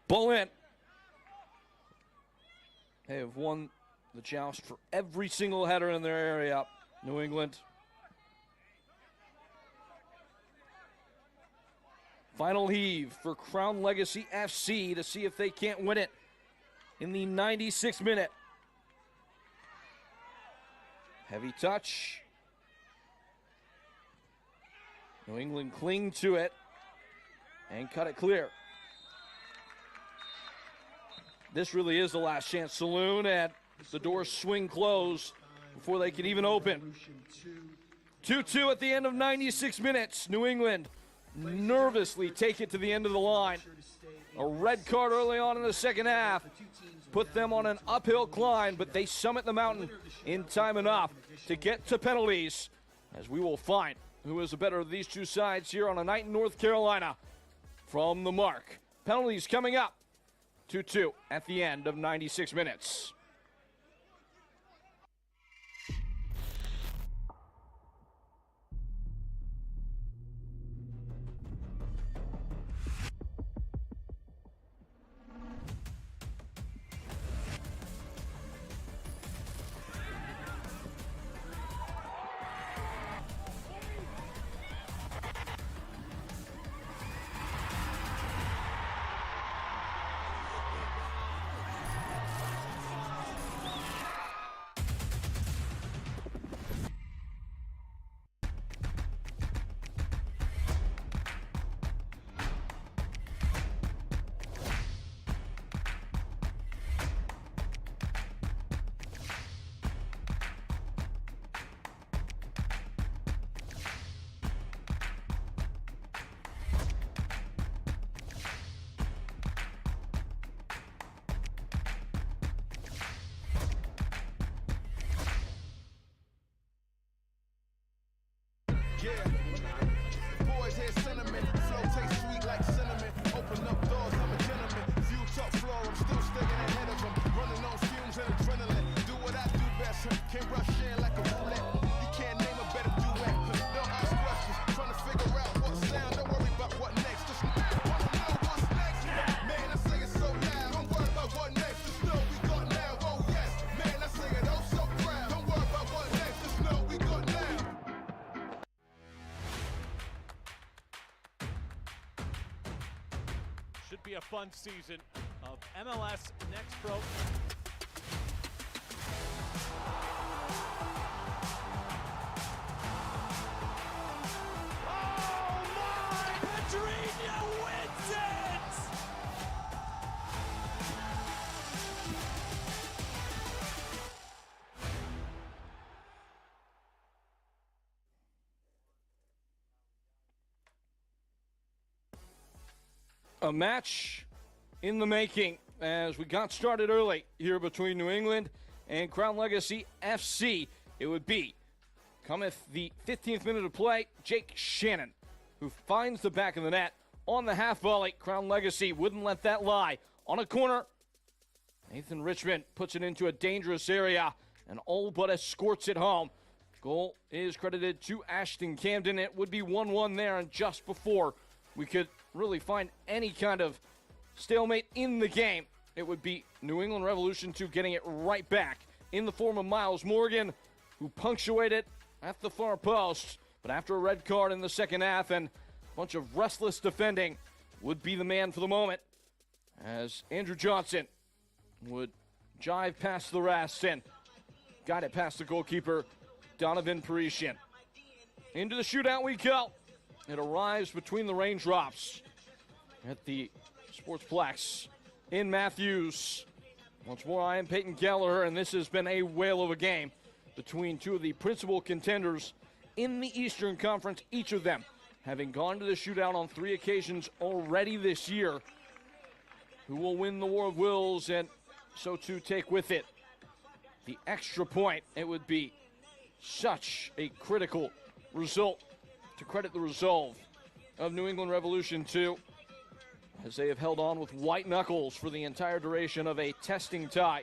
Ball in. They have won the joust for every single header in their area, New England. Final heave for Crown Legacy FC to see if they can't win it in the 96th minute. Heavy touch. New England cling to it and cut it clear. This really is the last chance saloon, and the doors swing closed before they can even open. 2-2 at the end of 96 minutes. New England nervously take it to the end of the line. A red card early on in the second half put them on an uphill climb, but they summit the mountain in time enough to get to penalties, as we will find who is the better of these two sides here on a night in North Carolina from the mark. Penalties coming up. 2-2 at the end of 96 minutes. Boys hear cinnamon, flow tastes sweet like cinnamon. Open up doors, I'm a gentleman. View top floor, I'm still staying ahead of them. Running on fumes and adrenaline. Do what I do best, can't rush in like a roulette. You can't name a better duet. Don't ask questions, trying to figure out what sound. Don't worry about what next, just wanna know what's next. Man, I say it so loud, don't worry about what next. Just know we got now, oh yes. Man, I say it oh so proud. Don't worry about what next, just know we got now. Should be a fun season of MLS Next Pro. Oh my! Pedrinho wins it! A match in the making as we got started early here between New England and Crown Legacy FC. It would be, cometh the 15th minute of play, Jake Shannon, who finds the back of the net on the half volley. Crown Legacy wouldn't let that lie. On a corner, Nathan Richmond puts it into a dangerous area and all but escorts it home. Goal is credited to Ashton Camden. It would be 1-1 there, and just before we could really find any kind of stalemate in the game, it would be New England Revolution 2 getting it right back in the form of Miles Morgan, who punctuated at the far post. But after a red card in the second half and a bunch of restless defending, would be the man for the moment, as Andrew Johnson would jive past the rest and got it past the goalkeeper, Donovan Parisian. Into the shootout we go. It arrives between the raindrops at the Sportsplex in Matthews. Once more, I am Peyton Gallagher, and this has been a whale of a game between two of the principal contenders in the Eastern Conference, each of them having gone to the shootout on 3 occasions already this year. Who will win the War of Wills and so to take with it the extra point? It would be such a critical result to credit the resolve of New England Revolution 2, as they have held on with white knuckles for the entire duration of a testing tie.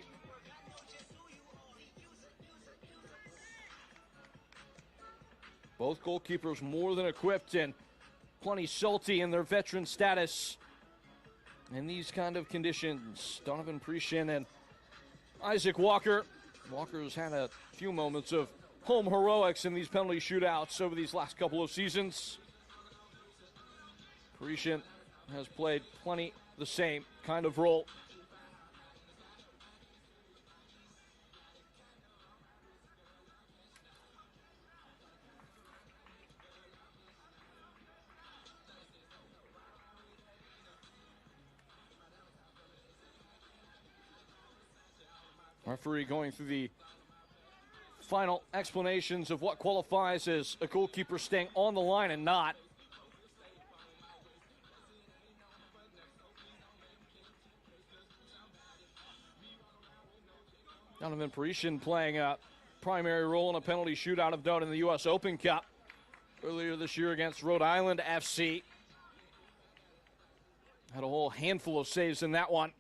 Both goalkeepers more than equipped and plenty salty in their veteran status in these kind of conditions. Donovan Parisian and Isaac Walker. Walker's had a few moments of home heroics in these penalty shootouts over these last couple of seasons. Parisian has played plenty the same kind of role. Referee going through the final explanations of what qualifies as a goalkeeper staying on the line and not. Donovan Parisian playing a primary role in a penalty shootout of note in the U.S. Open Cup earlier this year against Rhode Island FC. Had a whole handful of saves in that one.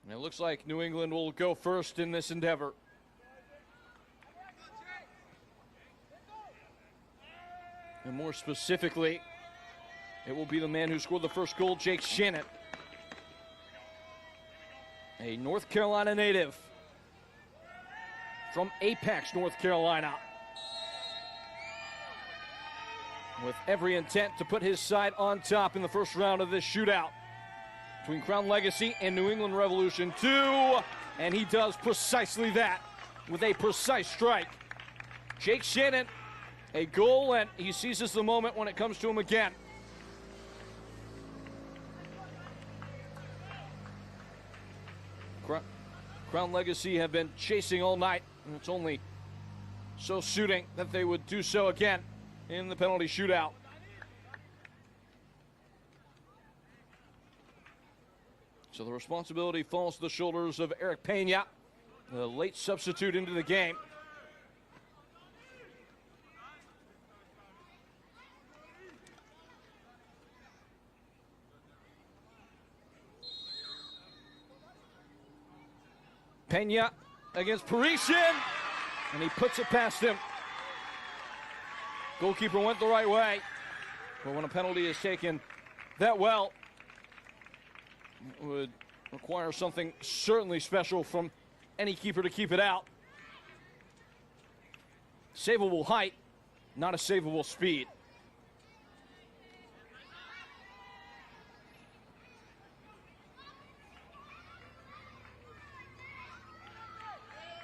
And it looks like New England will go first in this endeavor. And more specifically, it will be the man who scored the first goal, Jake Shannon. A North Carolina native from Apex, North Carolina, with every intent to put his side on top in the first round of this shootout between Crown Legacy and New England Revolution 2, and he does precisely that with a precise strike. Jake Shannon, a goal, and he seizes the moment when it comes to him again. Crown Legacy have been chasing all night, and it's only so suiting that they would do so again in the penalty shootout. So the responsibility falls to the shoulders of Eric Pena, the late substitute into the game. Pena against Parisian, and he puts it past him. Goalkeeper went the right way, but when a penalty is taken that well, it would require something certainly special from any keeper to keep it out. Savable height, not a savable speed.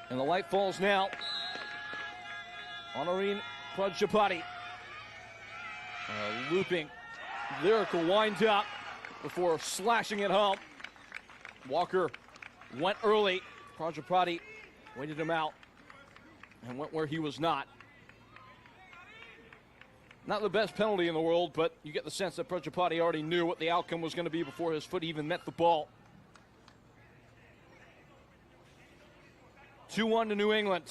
And the light falls now on Irene Prajapati. Looping lyrical wind-up before slashing it home. Walker went early. Prajapati waited him out and went where he was not. Not the best penalty in the world, but you get the sense that Prajapati already knew what the outcome was going to be before his foot even met the ball. 2-1 to New England.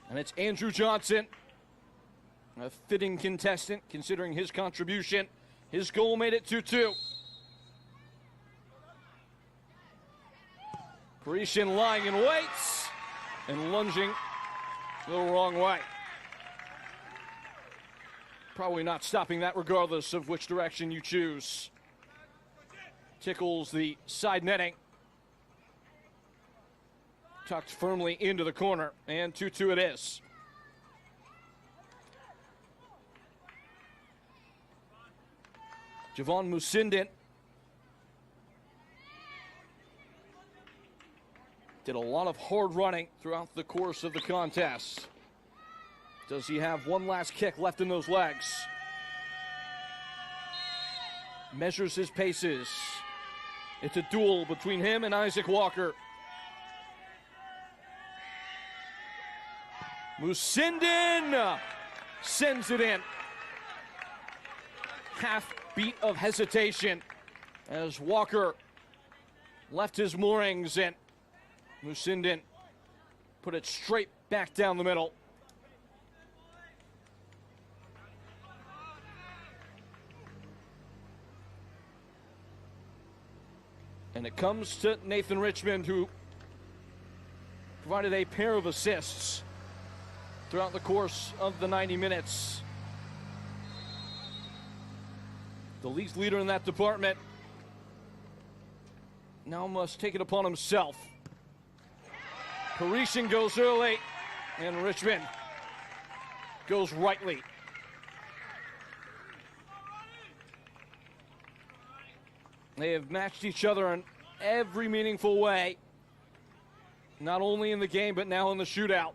And it's Andrew Johnson, a fitting contestant considering his contribution. His goal made it 2-2. Parisian lying in wait and lunging the wrong way. Probably not stopping that regardless of which direction you choose. Tickles the side netting. Tucked firmly into the corner, and 2-2 it is. Javon Musindin did a lot of hard running throughout the course of the contest. Does he have one last kick left in those legs? Measures his paces. It's a duel between him and Isaac Walker. Musindin sends it in. Half beat of hesitation as Walker left his moorings and Musindin put it straight back down the middle. And it comes to Nathan Richmond, who provided a pair of assists throughout the course of the 90 minutes. The league's leader in that department now must take it upon himself. Parisian goes early, and Richmond goes rightly. They have matched each other in every meaningful way, not only in the game, but now in the shootout.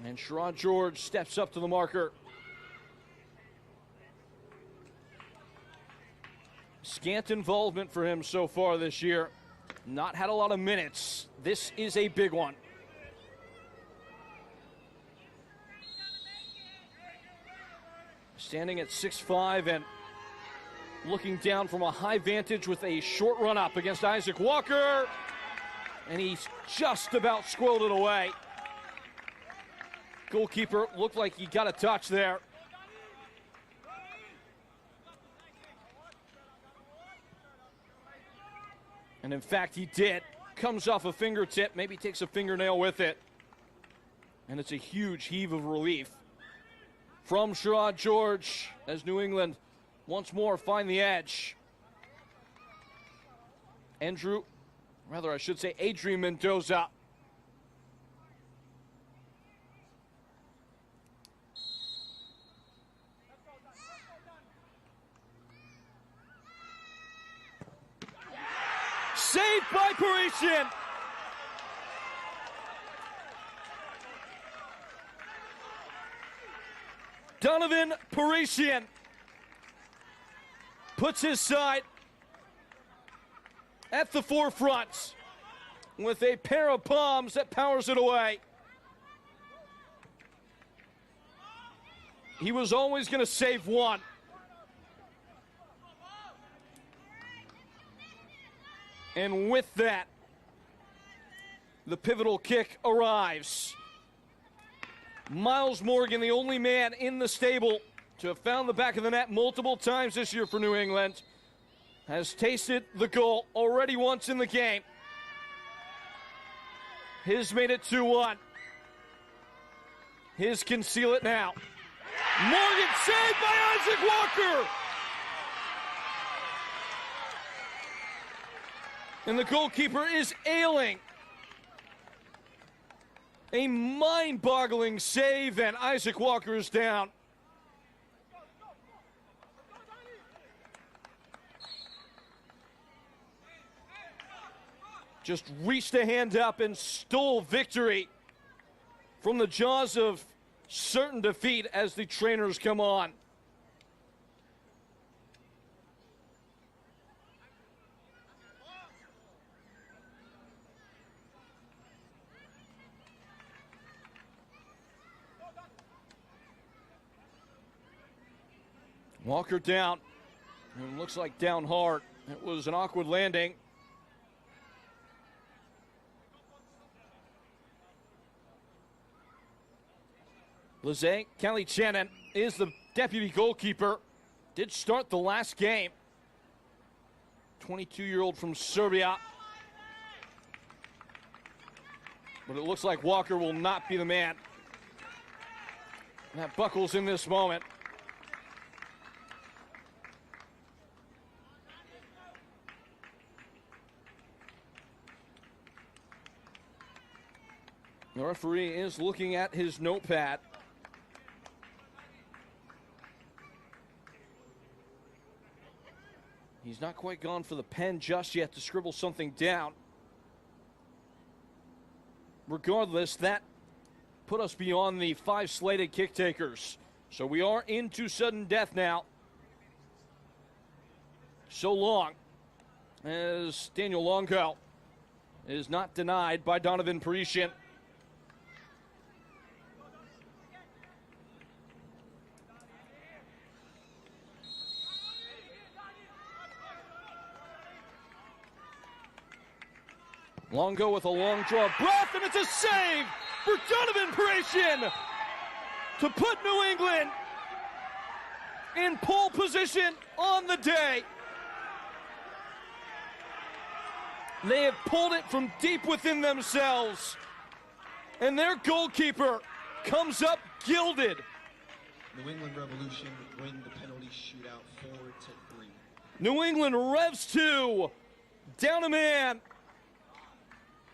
And Sherrod George steps up to the marker. Scant involvement for him so far this year. Not had a lot of minutes. This is a big one. Standing at 6'5" and looking down from a high vantage with a short run up against Isaac Walker. And he's just about squirreled it away. Goalkeeper looked like he got a touch there. And in fact, he did. Comes off a fingertip, maybe takes a fingernail with it. And it's a huge heave of relief from Sherrod George as New England once more find the edge. Adrian Mendoza. Saved by Parisian. Donovan Parisian puts his side at the forefront with a pair of palms that powers it away. He was always going to save one. And with that, the pivotal kick arrives. Miles Morgan, the only man in the stable to have found the back of the net multiple times this year for New England, has tasted the goal already once in the game. His made it 2-1. His can seal it now. Morgan saved by Isaac Walker! And the goalkeeper is ailing. A mind-boggling save, and Isaac Walker is down. Just reached a hand up and stole victory from the jaws of certain defeat as the trainers come on. Walker down, and looks like down hard. It was an awkward landing. Lizzie Kelly-Channon is the deputy goalkeeper. Did start the last game. 22-year-old from Serbia. But it looks like Walker will not be the man. And that buckles in this moment. The referee is looking at his notepad. He's not quite gone for the pen just yet to scribble something down. Regardless, that put us beyond the 5 slated kick takers. So we are into sudden death now. So long as Daniel Longo is not denied by Donovan Parisian. Longo with a long draw breath, and it's a save for Donovan Parisian to put New England in pole position on the day. They have pulled it from deep within themselves, and their goalkeeper comes up gilded. New England Revolution win the penalty shootout 4-3. New England revs 2, down a man,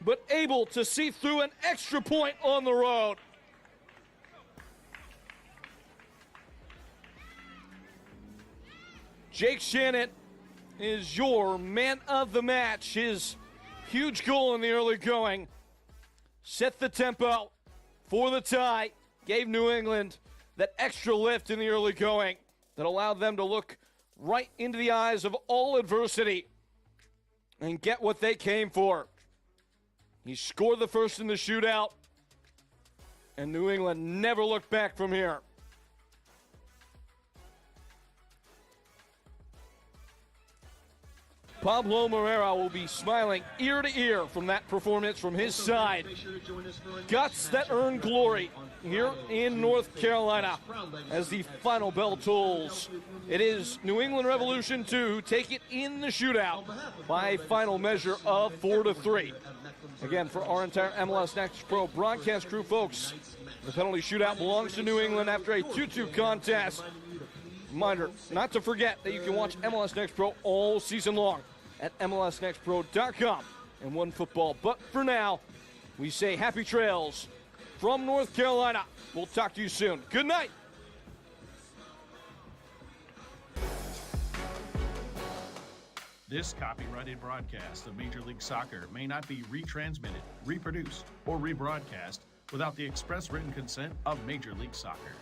but able to see through an extra point on the road. Jake Shannon is your man of the match. His huge goal in the early going set the tempo for the tie, gave New England that extra lift in the early going that allowed them to look right into the eyes of all adversity and get what they came for. He scored the first in the shootout, and New England never looked back from here. Pablo Moreira will be smiling ear to ear from that performance from his side. Guts that earn glory here in North Carolina as the final bell tolls. It is New England Revolution 2 who take it in the shootout by a final measure of 4-3. Again, for our entire MLS Next Pro broadcast crew, folks, the penalty shootout belongs to New England after a 2-2 contest. Reminder, not to forget that you can watch MLS Next Pro all season long at MLSNextPro.com and OneFootball. But for now, we say happy trails from North Carolina. We'll talk to you soon. Good night. This copyrighted broadcast of Major League Soccer may not be retransmitted, reproduced, or rebroadcast without the express written consent of Major League Soccer.